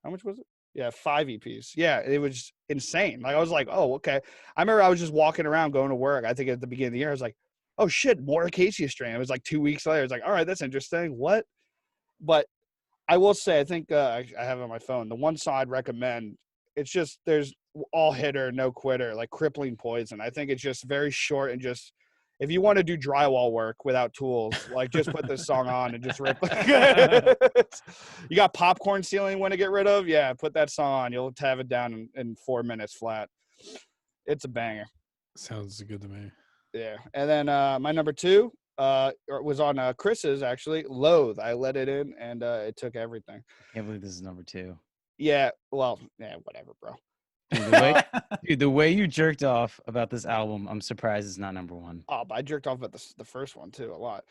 How much was it? Yeah, 5 EPs. Yeah, it was insane. Like, I was like, oh, okay. I remember I was just walking around going to work. I think at the beginning of the year, I was like, oh, shit, more Acacia Strain. It was like 2 weeks later. I was like, all right, that's interesting. What? But I will say, I think I have it on my phone. The one song I'd recommend, it's just, there's All Hitter, No Quitter, like Crippling Poison. I think it's just very short and just, if you want to do drywall work without tools, like just put this song on and just rip. You got popcorn ceiling you want to get rid of? Yeah, put that song on. You'll have it down in 4 minutes flat. It's a banger. Sounds good to me. Yeah. And then my number 2 was on Chris's, actually. Loathe. I let it in, and it took everything. I can't believe this is number 2. Yeah. Well, yeah, whatever, bro. Dude, the way you jerked off about this album, I'm surprised it's not number 1. Oh, but I jerked off about the first one too a lot.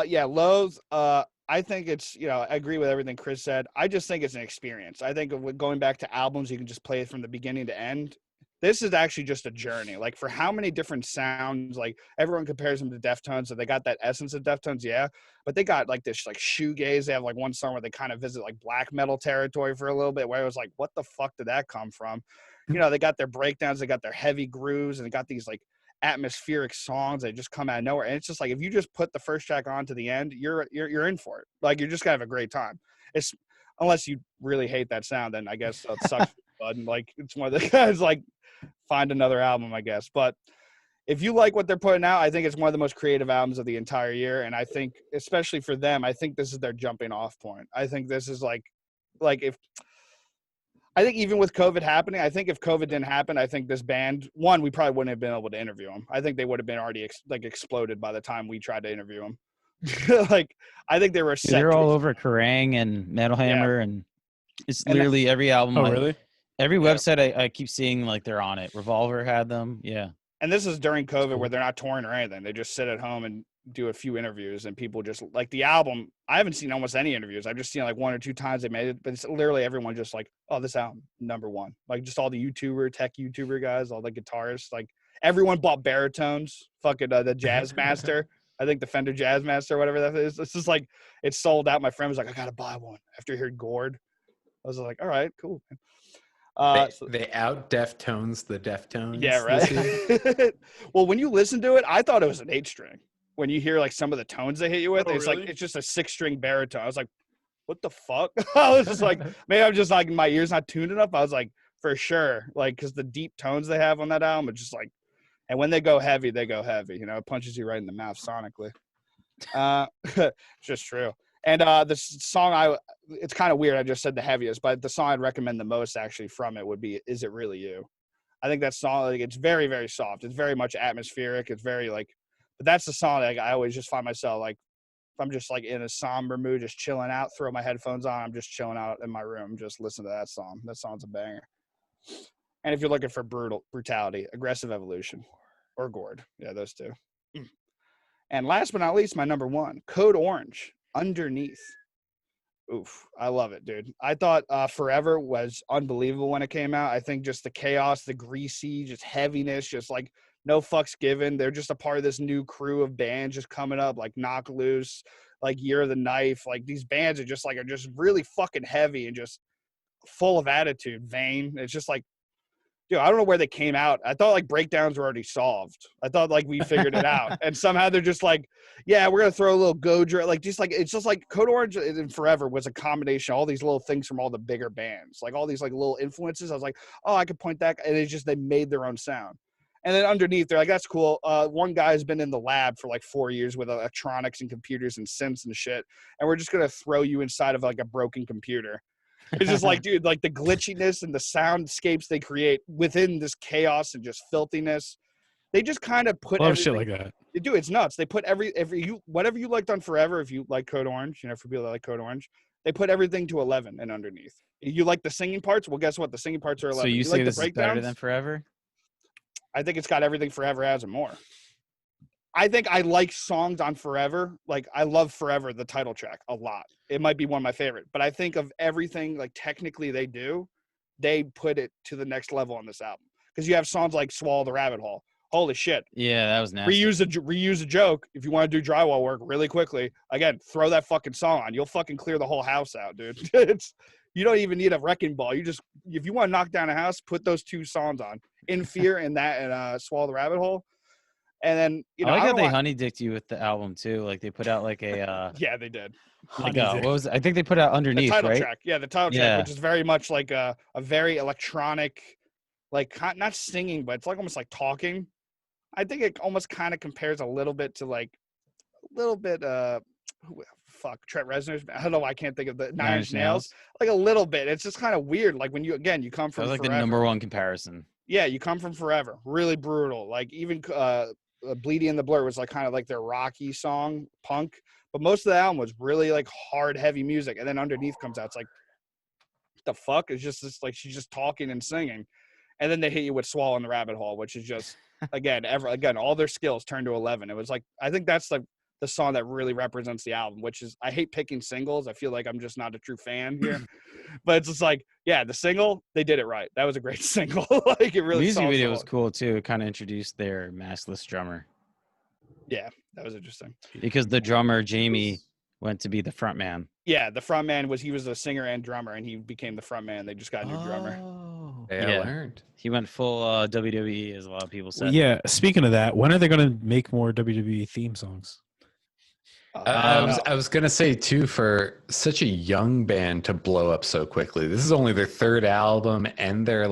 Yeah, Loathe. I think it's, I agree with everything Chris said. I just think it's an experience. I think going back to albums, you can just play it from the beginning to end. This is actually just a journey. Like, for how many different sounds, like everyone compares them to Deftones, so they got that essence of Deftones, yeah. But they got like this like shoegaze. They have like one song where they kind of visit like black metal territory for a little bit, where it was like, what the fuck did that come from? They got their breakdowns, they got their heavy grooves, and they got these like atmospheric songs that just come out of nowhere. And it's just like, if you just put the first track on to the end, you're in for it. Like, you're just gonna have a great time. It's, unless you really hate that sound, then I guess it sucks. Bud. Like, it's one of the guys, like, find another album, I guess. But if you like what they're putting out, I think it's one of the most creative albums of the entire year. And I think, especially for them, I think this is their jumping off point. I think this is like if, I think even with COVID happening, I think if COVID didn't happen, I think this band, one, we probably wouldn't have been able to interview them. I think they would have been already exploded by the time we tried to interview them. Like, I think they were set. They're all over Kerrang and Metal Hammer, and it's literally every album. Oh, really? Every website I keep seeing, like, they're on it. Revolver had them. Yeah. And this is during COVID where they're not touring or anything. They just sit at home and do a few interviews, and people just like the album. I haven't seen almost any interviews. I've just seen like 1 or 2 times they made it, but it's literally everyone just like, oh, this album, number 1. Like, just all the tech YouTuber guys, all the guitarists, like everyone bought baritones, fucking the Jazz Master. I think the Fender Jazz Master, whatever that is. It's just like, it's sold out. My friend was like, I got to buy one after he heard Gord. I was like, all right, cool. They out Deftones the Deftones. Yeah, right. Well, when you listen to it, I thought it was an 8-string. When you hear like some of the tones they hit you with, it's really? Like, it's just a 6-string baritone. I was like, what the fuck? I was just like, maybe I'm just like, my ears not tuned enough. I was like, for sure. Like, because the deep tones they have on that album are just like, and when they go heavy, they go heavy. It punches you right in the mouth sonically. It's just true. And the song, it's kind of weird. I just said the heaviest, but the song I'd recommend the most actually from it would be Is It Really You? I think that song, like, it's very, very soft. It's very much atmospheric. It's very like, but that's the song that I always just find myself like, if I'm just like in a somber mood, just chilling out, throw my headphones on, I'm just chilling out in my room, just listen to that song. That song's a banger. And if you're looking for brutality, Aggressive Evolution or Gord. Yeah, those two. And last but not least, my number one, Code Orange, Underneath. Oof, I love it, dude. I thought Forever was unbelievable when it came out. I think just the chaos, the greasy, just heaviness, just like no fucks given. They're just a part of this new crew of bands just coming up, like Knock Loose, like Year of the Knife. Like these bands are just really fucking heavy and just full of attitude, vain. It's just like, dude, I don't know where they came out. I thought like breakdowns were already solved. I thought like we figured it out. And somehow they're just like, yeah, we're going to throw a little Gojira. Like, it's just like Code Orange and Forever was a combination of all these little things from all the bigger bands. Like all these like little influences. I was like, oh, I could point that. And it's just, they made their own sound. And then underneath, they're like, that's cool. One guy's been in the lab for like 4 years with electronics and computers and synths and shit. And we're just going to throw you inside of like a broken computer. It's just like, dude, like the glitchiness and the soundscapes they create within this chaos and just filthiness. They just kind of put shit like that. They do. It's nuts. They put whatever you liked on Forever. If you like Code Orange, you know, for people that like Code Orange, they put everything to 11 and underneath. You like the singing parts? Well, guess what? The singing parts are 11. So you say like this is better than Forever? I think it's got everything Forever has and more. I think I like songs on Forever. Like I love Forever, the title track, a lot. It might be one of my favorite, but I think of everything like technically they put it to the next level on this album. Because you have songs like Swallow the Rabbit Hole. Holy shit. Yeah, that was nasty. Reuse a joke. If you want to do drywall work really quickly, again, throw that fucking song on. You'll fucking clear the whole house out, dude. You don't even need a wrecking ball. If you want to knock down a house, put those two songs on. In Fear and that and Swallow the Rabbit Hole. And then, you know, I like how they honey dicked you with the album too. Like they put out like a yeah, they did. Like what was it? I think they put out Underneath, the title right? track. Yeah, the title track, which is very much like a very electronic, like not singing, but it's like almost like talking. I think it almost kind of compares a little bit to like Trent Reznor's. I don't know why I can't think of the Nine Inch Nails. Like a little bit. It's just kind of weird. Like when you come from that was like Forever. The number one comparison. Yeah, you come from Forever. Really brutal. Like even Bleedy and the Blur was like kind of like their rocky song, punk. But most of the album was really like hard, heavy music. And then Underneath comes out. It's like, what the fuck? It's just like she's just talking and singing. And then they hit you with Swallow in the Rabbit Hole, which is just again, all their skills turned to 11. It was like, I think that's like the song that really represents the album, which is, I hate picking singles. I feel like I'm just not a true fan here. But it's just like, yeah, the single, they did it right. That was a great single. Like it really. The music video was cool too. It kind of introduced their maskless drummer. Yeah, that was interesting. Because the drummer Jamie went to be the front man. Yeah, the front man was a singer and drummer, and he became the front man. They just got a new drummer. Yeah, I learned. He went full WWE, as a lot of people said. Well, yeah. Speaking of that, when are they going to make more WWE theme songs? I was gonna say too, for such a young band to blow up so quickly. This is only their third album, and they're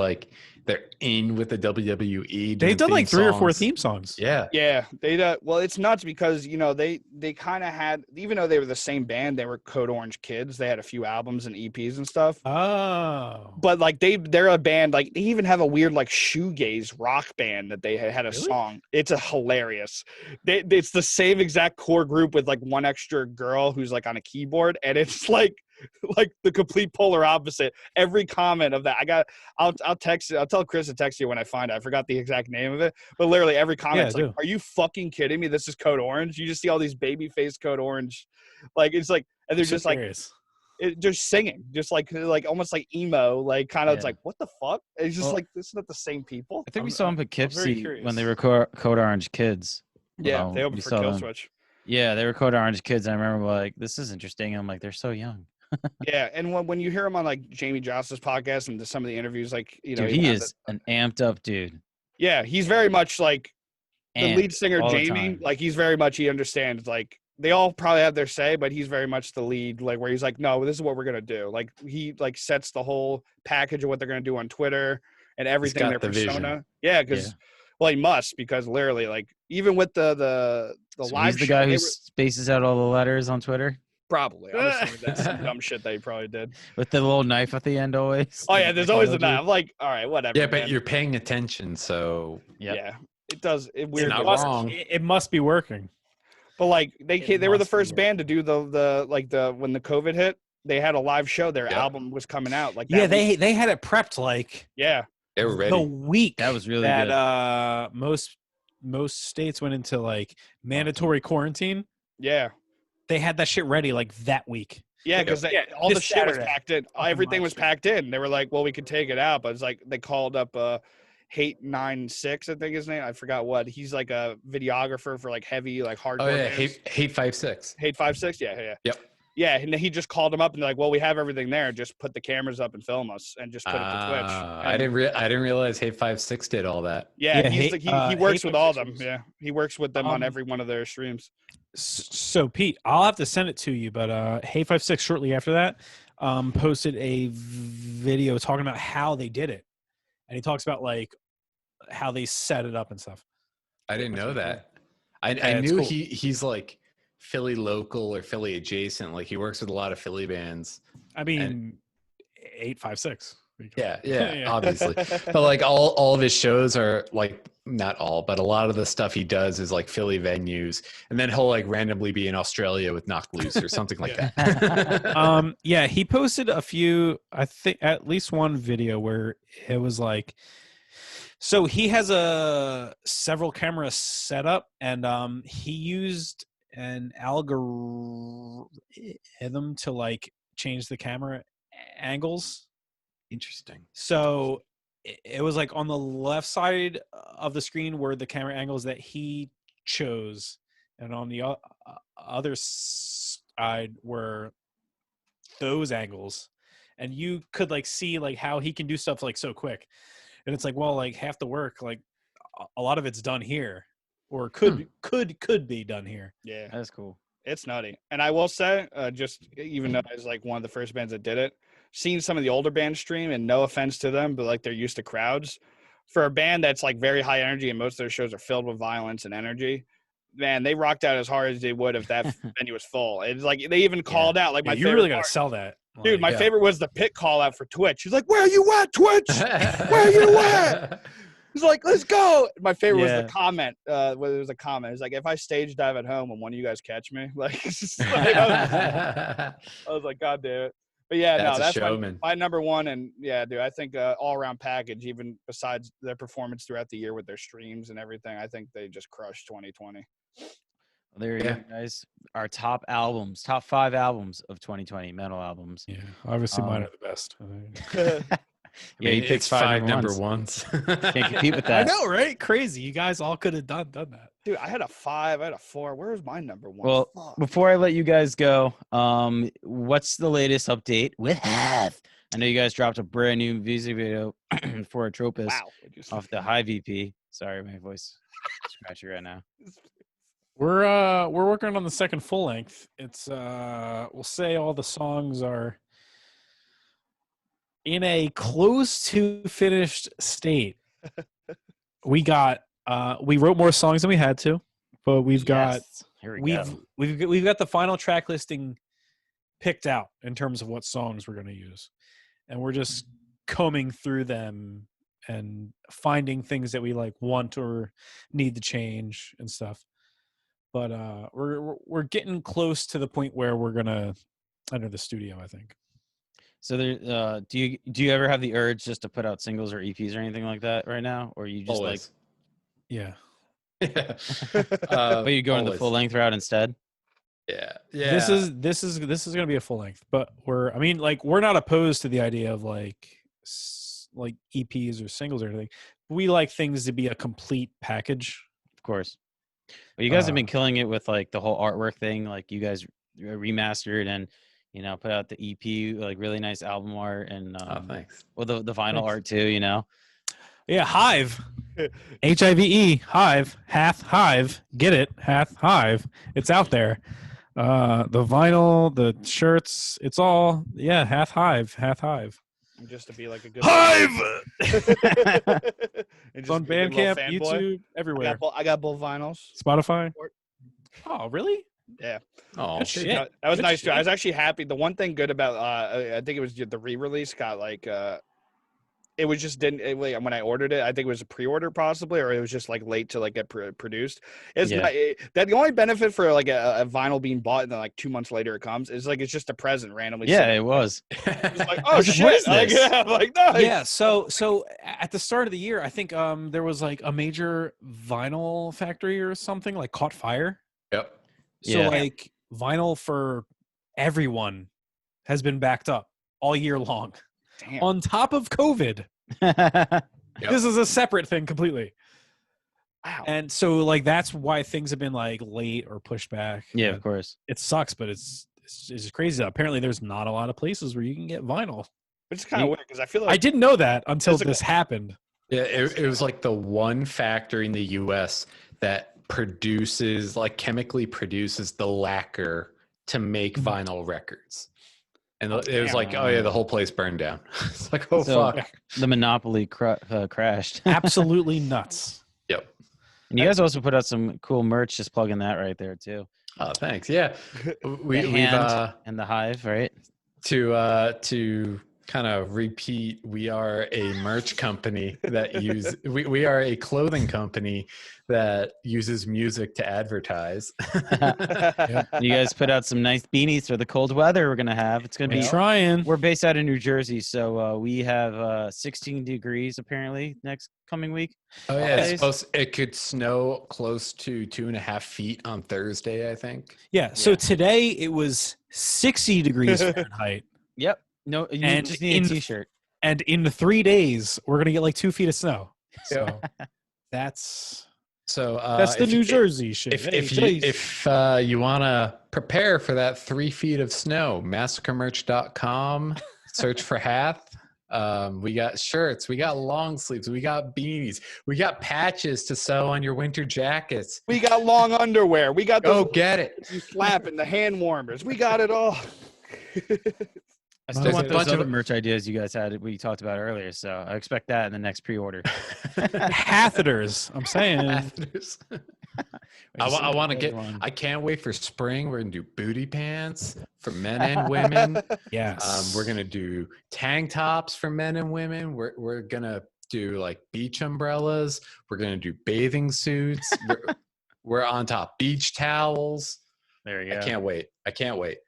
in with the WWE. They've done like 3 or 4 theme songs. Yeah, yeah. They well, it's nuts because you know they kind of had, even though they were the same band, they were Code Orange kids. They had a few albums and EPs and stuff. Oh, but like they're a band. Like they even have a weird like shoegaze rock band that they had a song. It's a hilarious. It's the same exact core group with like one extra girl who's like on a keyboard, and it's like the complete polar opposite. Every comment of that, I'll tell Chris to text you when I find it. I forgot the exact name of it, but literally every comment like, are you fucking kidding me? This is Code Orange. You just see all these baby face Code Orange, like it's like, and they're just hilarious. Like just singing, just like almost like emo, like kind of. It's like, what the fuck? It's just like, this is not the same people. I think we saw them at Poughkeepsie when they were Code Orange kids. Yeah, they opened for Killswitch. Yeah, they were Code Orange kids. And I remember like, this is interesting. And I'm like, they're so young. Yeah, and when you hear him on like Jamie Joss's podcast and some of the interviews, like dude, he is an amped up dude. Yeah, he's very much like the lead singer Jamie. Like he's very much, he understands. Like they all probably have their say, but he's very much the lead. Like where he's like, no, this is what we're gonna do. Like he like sets the whole package of what they're gonna do on Twitter and everything. Their persona. Vision. Yeah, because well, he must, because literally, like even with the so live, he's the guy who spaces out all the letters on Twitter. Probably. I'm assuming that's some dumb shit that he probably did. With the little knife at the end always. Oh, yeah, there's always the knife. I'm like, all right, whatever. Yeah, but you're paying attention, so... Yep. Yeah, it does. It must be working. But, like, they were the first band to do the when the COVID hit, they had a live show. Their album was coming out. Like that they had it prepped, like... Yeah. They were ready. The week that was really that, good. most states went into like mandatory quarantine, Yeah. they had that shit ready like that week. Yeah, because all the this shit was Saturday. packed in. Fucking Everything was monster. packed in. They were like, well, we could take it out. But it's like they called up Hate96, I think his name. I forgot what. He's like a videographer for like heavy, like hardcore. Oh yeah, bands. Hate56. Hate56, yeah. Yep. Yeah, and he just called them up and they're like, well, we have everything there. Just put the cameras up and film us and just put it to Twitch. I didn't realize Hate56 did all that. Yeah, Yeah, he works with all of them. Hate56 Yeah, he works with them on every one of their streams. So Pete, I'll have to send it to you, but Hey56 shortly after that posted a video talking about how they did it, and he talks about like how they set it up and stuff. I didn't know that. I it's knew cool. he's like Philly local or Philly adjacent. Like he works with a lot of Philly bands. I mean, 856. Yeah, obviously. But like all of his shows are like, not all, but a lot of the stuff he does is like Philly venues, and then he'll like randomly be in Australia with Knocked Loose or something like that. Yeah, he posted a few, I think at least one video where it was like, so he has several cameras set up, and he used an algorithm to like change the camera angles. Interesting. So it was like on the left side of the screen were the camera angles that he chose, and on the other side were those angles, and you could like see like how he can do stuff like so quick. And it's like, well, like half the work, like a lot of it's done here, or could be done here. Yeah, That's cool. it's nutty. And I will say, just even though I was like one of the first bands that did it, seeing some of the older bands stream, and no offense to them, but like they're used to crowds. For a band that's like very high energy and most of their shows are filled with violence and energy, man, they rocked out as hard as they would if that venue was full. It's like they even called out like my you favorite really got part. to sell that. Dude, my Like, favorite was the Pit call out for Twitch. He's like, where are you at, Twitch? Where are you at? He's like, let's go. My favorite was the comment. There was a comment. It's like, if I stage dive at home and one of you guys catch me, like, it's just like I was like, God damn it. But yeah, that's my number one. And yeah, dude, I think all around package, even besides their performance throughout the year with their streams and everything, I think they just crushed 2020. Well, there you go, guys. Our top 5 albums of 2020, metal albums. Yeah, obviously mine are the best. Yeah, you picked 5 number ones. Can't compete with that. I know, right? Crazy. You guys all could have done that. Dude, I had a 5, I had a 4. Where's my number one? Well, Fuck. before I let you guys go, what's the latest update with Hath? I know you guys dropped a brand new music video for Atropos off the High VP. Sorry, my voice scratchy right now. We're working on the second full length. It's we'll say all the songs are in a close to finished state. We got we wrote more songs than we had to, but we've got the final track listing picked out in terms of what songs we're going to use, and we're just combing through them and finding things that we like want or need to change and stuff. But we're getting close to the point where we're gonna enter the studio, I think. So there, do you ever have the urge just to put out singles or EPs or anything like that right now, or you just Always. Yeah. But you go in the full length route instead? Yeah. This is gonna be a full length, but we're not opposed to the idea of like EPs or singles or anything. We like things to be a complete package. Of course. Well, you guys have been killing it with like the whole artwork thing. Like you guys remastered and put out the EP, like really nice album art and thanks. Well, the vinyl art too. Yeah, Hive, HIVE, Hive, Hath, Hive. Get it, Hath, Hive. It's out there. The vinyl, the shirts, it's all Hath, Hive, Hath, Hive. Just to be like a good Hive. It's on Bandcamp, YouTube, everywhere. I got both vinyls. Spotify. Oh, really? Yeah. Oh, good shit. That was Good nice shit. too. I was actually happy. The one thing good about I think it was the re-release got like it was just when I ordered it, I think it was a pre-order possibly, or it was just like late to like get produced. It's Yeah. not, that the only benefit for like a vinyl being bought and then like 2 months later it comes is like it's just a present randomly. Yeah, sitting it was. It's like, oh What shit! is Like, this? yeah, I'm like nice. Yeah, so at the start of the year, I think there was like a major vinyl factory or something like caught fire. Yep. So Yeah. like vinyl for everyone has been backed up all year long. Damn. On top of COVID. Yep. This is a separate thing completely. Wow. And so like that's why things have been like late or pushed back. Yeah, And of course. it sucks, but it's just crazy. Apparently there's not a lot of places where you can get vinyl. Which is kind of weird because I feel like I didn't know that until Physical. this happened. Yeah, it was like the one factory in the U.S. that produces, like, chemically produces the lacquer to make vinyl records. And it was like, oh yeah, the whole place burned down. It's like, oh So- fuck. The monopoly crashed. Absolutely nuts. Yep. And you guys also put out some cool merch. Just plugging that right there too. Oh, thanks. Yeah, The we've hand and the hive, right? to kind of repeat, we are a merch company that we are a clothing company that uses music to advertise. You guys put out some nice beanies for the cold weather we're gonna have. It's gonna We're be. trying. We're based out of New Jersey, so we have 16 degrees apparently next coming week. Oh yeah, Days. it could snow close to 2.5 feet on Thursday, I think. Yeah. So today it was 60 degrees Fahrenheit. Yep. No, you And just need a t-shirt. And in 3 days, we're going to get like 2 feet of snow. So that's So the New Jersey shit. If you want to prepare for that 3 feet of snow, massacremerch.com, search for Hath. We got shirts, we got long sleeves, we got beanies, we got patches to sew on your winter jackets. we got long underwear. We got Go those get it. you slap and the hand warmers. We got it all. I still There's want a those bunch of- other merch ideas you guys had. We talked about earlier, so I expect that in the next pre-order. Hatheters. I'm saying. Hatheters. I want to get. I can't wait for spring. We're gonna do booty pants for men and women. Yes. We're gonna do tank tops for men and women. We're gonna do like beach umbrellas. We're gonna do bathing suits. We're on top. Beach towels. There you go. I can't wait.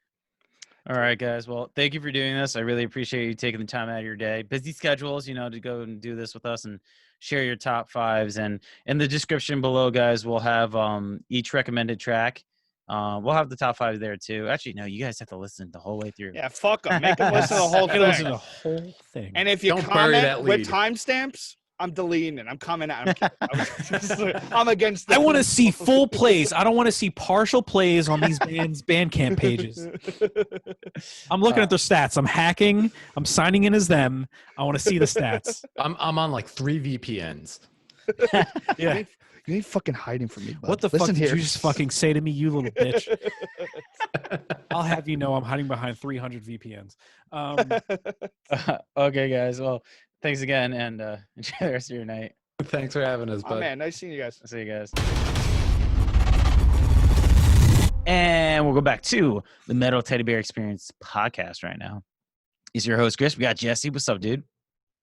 All right, guys. Well, thank you for doing this. I really appreciate you taking the time out of your day. Busy schedules, to go and do this with us and share your top fives. And in the description below, guys, we'll have each recommended track. We'll have the top five there too. Actually, no, you guys have to listen the whole way through. Yeah, fuck them. Make them listen to the whole I'm gonna listen to thing. the whole thing. And if you Don't bury that comment with lead. timestamps, I'm deleting it. I'm coming out. I'm against that. I want to see full plays. I don't want to see partial plays on these bands' Bandcamp pages. I'm looking at their stats. I'm hacking. I'm signing in as them. I want to see the stats. I'm on like 3 VPNs. Yeah. You ain't fucking hiding from me. Bud. What the Listen fuck did here. you just fucking say to me, you little bitch? I'll have you know I'm hiding behind 300 VPNs. Okay, guys. Well, thanks again, and enjoy the rest of your night. Thanks for having us, Oh bud. man, nice seeing you guys. See you guys. And we'll go back to the Metal Teddy Bear Experience podcast right now. He's your host, Chris. We got Jesse. What's up, dude?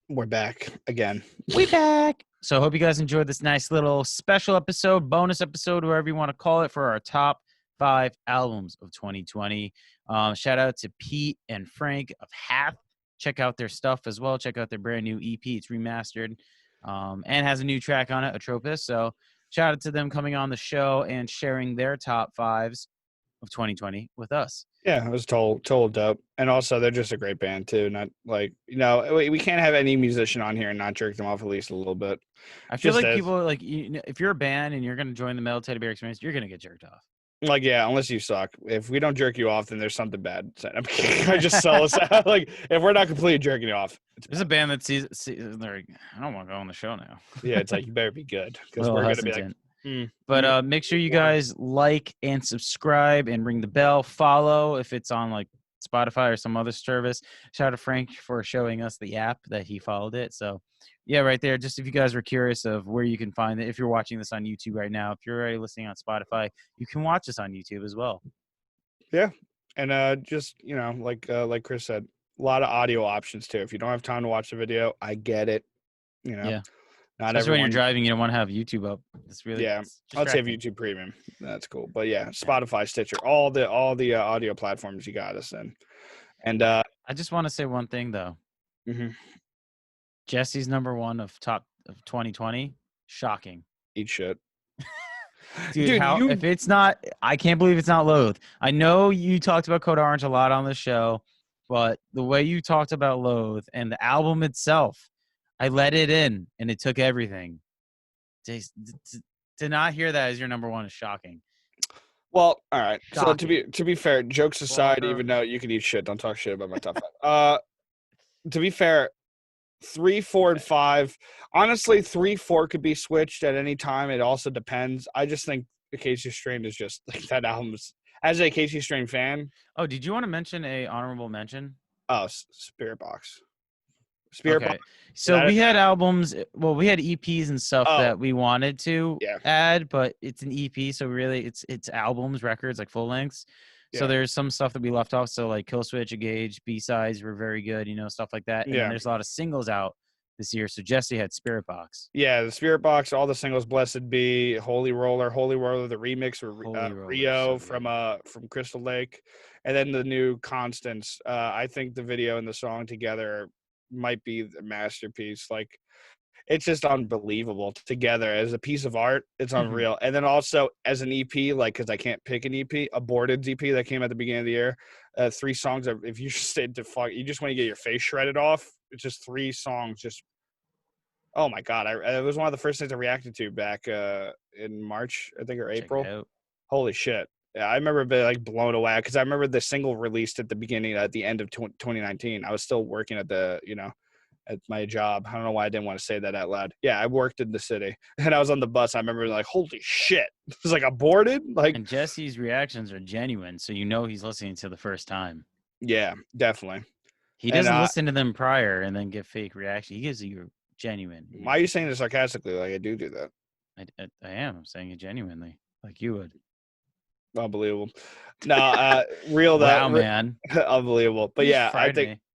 We're back again. We back. So I hope you guys enjoyed this nice little special episode, bonus episode, whatever you want to call it, for our top 5 albums of 2020. Shout out to Pete and Frank of Hathl. Check out their stuff as well. Check out their brand new EP. It's remastered and has a new track on it, Atropis. So shout out to them coming on the show and sharing their top 5s of 2020 with us. Yeah, it was total dope. And also, they're just a great band too. Not like we can't have any musician on here and not jerk them off at least a little bit. I feel Just like as- people if you're a band and you're going to join the Metal Teddy Bear Experience, you're going to get jerked off. Like, yeah, unless you suck. If we don't jerk you off, then there's something bad. I'm kidding. I just sell us out. Like, if we're not completely jerking you off, There's a band that sees they're like, I don't want to go on the show now. yeah, it's like you better be good because Little we're gonna be like, hesitant. "Hmm, But make sure you guys like and subscribe and ring the bell. Follow if it's on like Spotify or some other service. Shout out to Frank for showing us the app that he followed it. So yeah, right there. Just if you guys were curious of where you can find it, if you're watching this on YouTube right now, if you're already listening on Spotify, you can watch us on YouTube as well. and just like Chris said, lot of audio options too. If you don't have time to watch the video, I get it. You know, Yeah. not Especially when you're everyone. driving, you don't want to have YouTube up. It's really it's I'd say distracting. YouTube Premium. That's cool. But yeah, Spotify, Stitcher, all the audio platforms you got us in. And I just want to say one thing though. mhm. Jesse's number one of top of 2020. Shocking. Eat shit. Dude, if it's not, I can't believe it's not Loathe. I know you talked about Code Orange a lot on the show, but the way you talked about Loathe and the album itself, I let it in and it took everything. To not hear that as your number one is shocking. Well, all right. Shocking. So to be fair, jokes aside, even though you can eat shit, don't talk shit about my top 5. To be fair, 3, 4, and 5. Honestly, 3, 4 could be switched at any time. It also depends. I just think the Casey Strain is just like that album's. As a Casey Strain fan. Oh, did you want to mention a honorable mention? Oh, Spirit Box. Okay. So we had albums. Well, we had EPs and stuff that we wanted to add, but it's an EP, so really it's albums, records, like full lengths. So there's some stuff that we left off. So like Kill Switch, Engage, B-sides were very good, stuff like that. And then there's a lot of singles out this year. So Jesse had Spirit Box. Yeah, the Spirit Box, all the singles, Blessed Be, Holy Roller, the remix for Rio from Crystal Lake, and then the new Constance. I think the video and the song together might be the masterpiece. Like, it's just unbelievable together as a piece of art. It's unreal. And then also as an EP, like, because I can't pick an EP, Aborted EP that came at the beginning of the year. 3 songs of, if you just stayed to fuck, you just want to get your face shredded off. It's just 3 songs. Just, oh my God. It was one of the first things I reacted to back in March, I think, or April. Holy shit. Yeah, I remember being like blown away because I remember the single released at the end of 2019. I was still working at at my job. I don't know why I didn't want to say that out loud. Yeah, I worked in the city, and I was on the bus. I remember like, holy shit. It was like Aborted. Like, and Jesse's reactions are genuine, so he's listening to the first time. Yeah, definitely. He doesn't listen to them prior and then give fake reaction. He gives you genuine. Why are you saying it sarcastically? Like, I do that. I am. I'm saying it genuinely, like you would. Unbelievable. No, real that. Wow, man. Unbelievable. But yeah,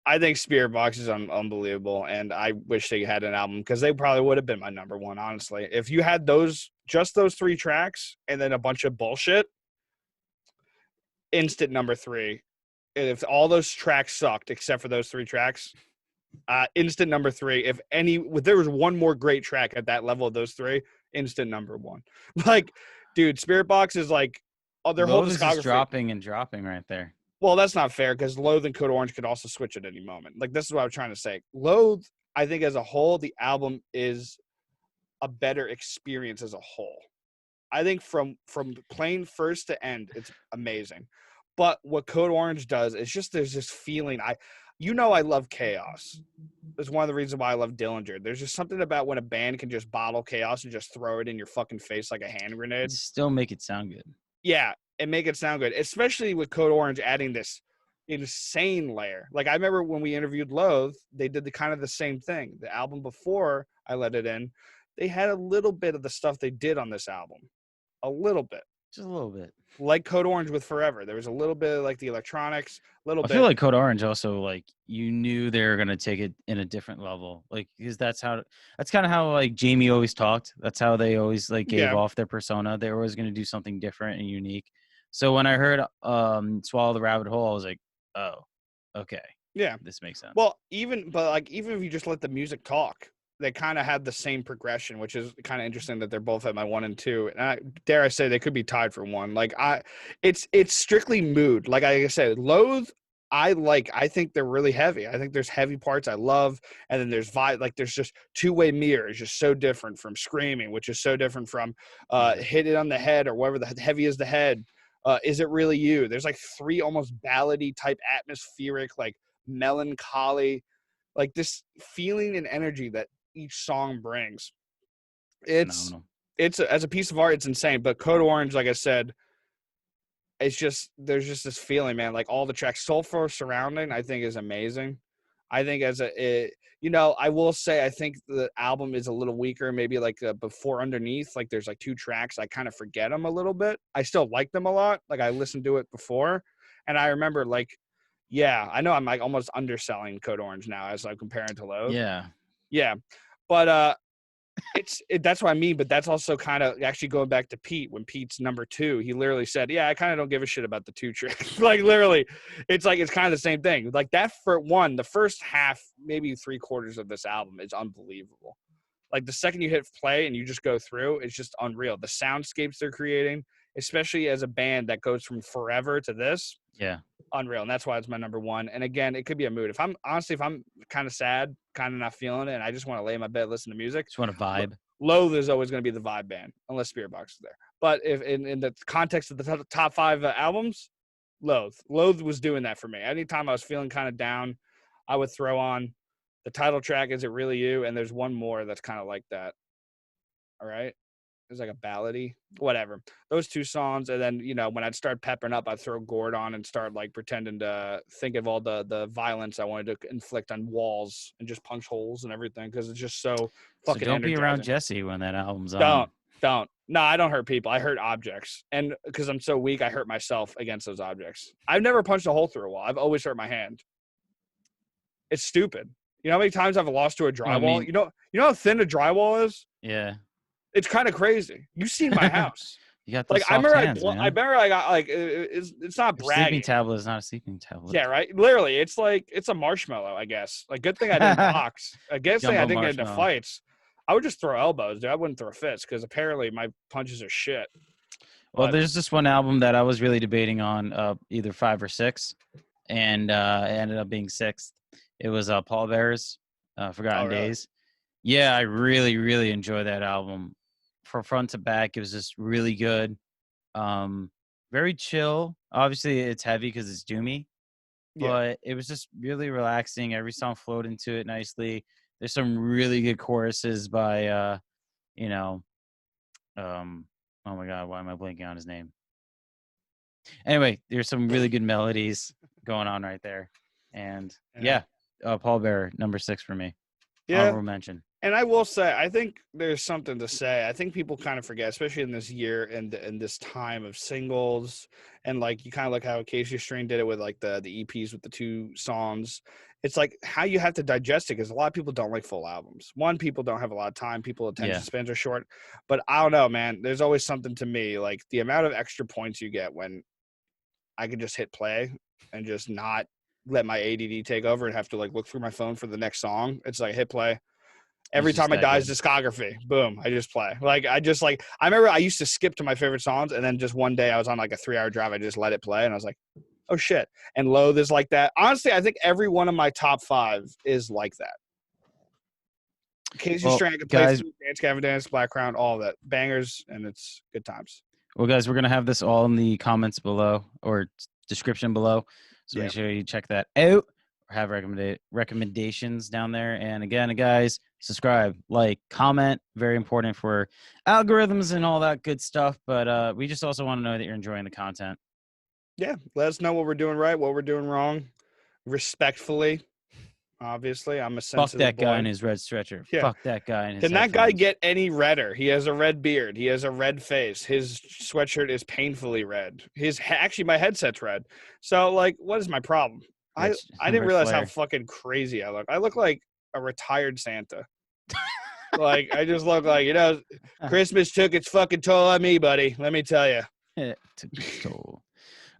I think Spirit Box is unbelievable, and I wish they had an album because they probably would have been my number one, honestly. If you had just those 3 tracks and then a bunch of bullshit, instant number 3. If all those tracks sucked except for those 3 tracks, instant number 3. If there was one more great track at that level of those 3, instant number 1. Like, dude, Spirit Box is like, their whole discography is dropping and dropping right there. Well, that's not fair because Loathe and Code Orange could also switch at any moment. Like, this is what I was trying to say. Loathe, I think as a whole, the album is a better experience as a whole. I think from playing first to end, it's amazing. But what Code Orange does is just there's this feeling. I love chaos. That's one of the reasons why I love Dillinger. There's just something about when a band can just bottle chaos and just throw it in your fucking face like a hand grenade. Still make it sound good. Yeah, and make it sound good, especially with Code Orange adding this insane layer. Like, I remember when we interviewed Loathe, they did the same thing. The album before I Let It In, they had a little bit of the stuff they did on this album. A little bit. Just a little bit. Like Code Orange with Forever. There was a little bit of like the electronics, a little bit. I feel like Code Orange also, like, you knew they were going to take it in a different level. Like, because that's kind of how like Jamie always talked. That's how they always like gave off their persona. They were always going to do something different and unique. So when I heard Swallow the Rabbit Hole, I was like, oh, okay. Yeah. This makes sense. Well, even if you just let the music talk, they kind of have the same progression, which is kind of interesting that they're both at my 1 and 2. And dare I say they could be tied for 1. Like, it's strictly mood. Like I said, Loathe, I think they're really heavy. I think there's heavy parts I love. And then there's like there's just Two-Way Mirror is just so different from Screaming, which is so different from Hit It on the Head or whatever, the Heavy is the Head. Is It Really You? There's like 3 almost ballady type atmospheric, like melancholy, like this feeling and energy that each song brings. It's as a piece of art, it's insane. But Code Orange, like I said, it's just there's just this feeling, man. Like all the tracks, Soulful Surrounding, I think is amazing. I think I will say I think the album is a little weaker. Maybe like Before Underneath, like there's like 2 tracks. I kind of forget them a little bit. I still like them a lot. Like I listened to it before, and I remember like Yeah, I know I'm like almost underselling Code Orange now as I'm comparing to Loathe. Yeah. But that's what I mean. But that's also kind of actually going back to Pete. When Pete's number 2, he literally said, "Yeah, I kind of don't give a shit about the 2 track." Like literally, it's kind of the same thing. Like that for one, the first half, maybe 3/4 of this album is unbelievable. Like the second you hit play and you just go through, it's just unreal. The soundscapes they're creating, especially as a band that goes from forever to this. Yeah. Unreal. And that's why it's my number 1. And again, it could be a mood. If I'm kind of sad, kind of not feeling it, and I just want to lay in my bed, listen to music. Just want to vibe. Loathe is always going to be the vibe band, unless Spirit Box is there. But if in the context of the top 5 albums, Loathe was doing that for me. Anytime I was feeling kind of down, I would throw on the title track, Is It Really You? And there's one more that's kind of like that. All right. It's like a ballady, whatever. Those 2 songs, and then when I'd start peppering up, I'd throw Gord on and start like pretending to think of all the violence I wanted to inflict on walls and just punch holes and everything because it's just so fucking. So don't be around Jesse when that album's on. Don't. No, I don't hurt people. I hurt objects, and because I'm so weak, I hurt myself against those objects. I've never punched a hole through a wall. I've always hurt my hand. It's stupid. You know how many times I've lost to a drywall? You know how thin a drywall is? Yeah. It's kind of crazy. You've seen my house. You got those soft hands, man. I remember I got like it's not bragging. Sleeping tablet is not a sleeping tablet. Yeah, right. Literally, it's a marshmallow. I guess. Like, good thing I didn't box. I guess I didn't get into fights. I would just throw elbows, dude. I wouldn't throw fists because apparently my punches are shit. Well, there's this one album that I was really debating on, either 5 or 6, and it ended up being 6th. It was Paul Bear's Forgotten Days. Yeah, I really, really enjoy that album. From front to back, it was just really good. Very chill. Obviously, it's heavy because it's doomy, but it was just really relaxing. Every song flowed into it nicely. There's some really good choruses by, oh my God, why am I blanking on his name? Anyway, there's some really good melodies going on right there. And Paul Bear, number 6 for me. Honorable mention. And I will say, I think there's something to say. I think people kind of forget, especially in this year and this time of singles, and like you kind of look how Acacia Strain did it with like the EPs with the 2 songs. It's like how you have to digest it because a lot of people don't like full albums. One, people don't have a lot of time. People attention spans are short. But I don't know, man. There's always something to me like the amount of extra points you get when I can just hit play and just not let my ADD take over and have to like look through my phone for the next song. It's like hit play. Every time I die's discography, boom, I just play. Like I remember I used to skip to my favorite songs, and then just one day I was on like a 3-hour drive, I just let it play, and I was like, oh shit. And Loathe is like that. Honestly, I think every one of my top 5 is like that. Casey Strand can play through Dance Gavin Dance, Black Crown, all of that. Bangers, and it's good times. Well, guys, we're gonna have this all in the comments below or description below. So make sure you check that out. Have recommendations down there. And again, guys, subscribe, like, comment. Very important for algorithms and all that good stuff. But we just also want to know that you're enjoying the content. Yeah, let us know what we're doing right, what we're doing wrong, respectfully. Obviously, I'm a sensitive Fuck that boy. guy in his red stretcher. Yeah. Fuck that guy in his Can that guy get any redder? He has a red beard. He has a red face. His sweatshirt is painfully red. Actually, my headset's red. So, like, what is my problem? I didn't realize how fucking crazy I look. I look like a retired Santa. Like, I just look like, Christmas took its fucking toll on me, buddy. Let me tell you. It took its toll.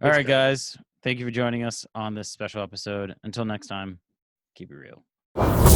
All right, guys. Thank you for joining us on this special episode. Until next time, keep it real.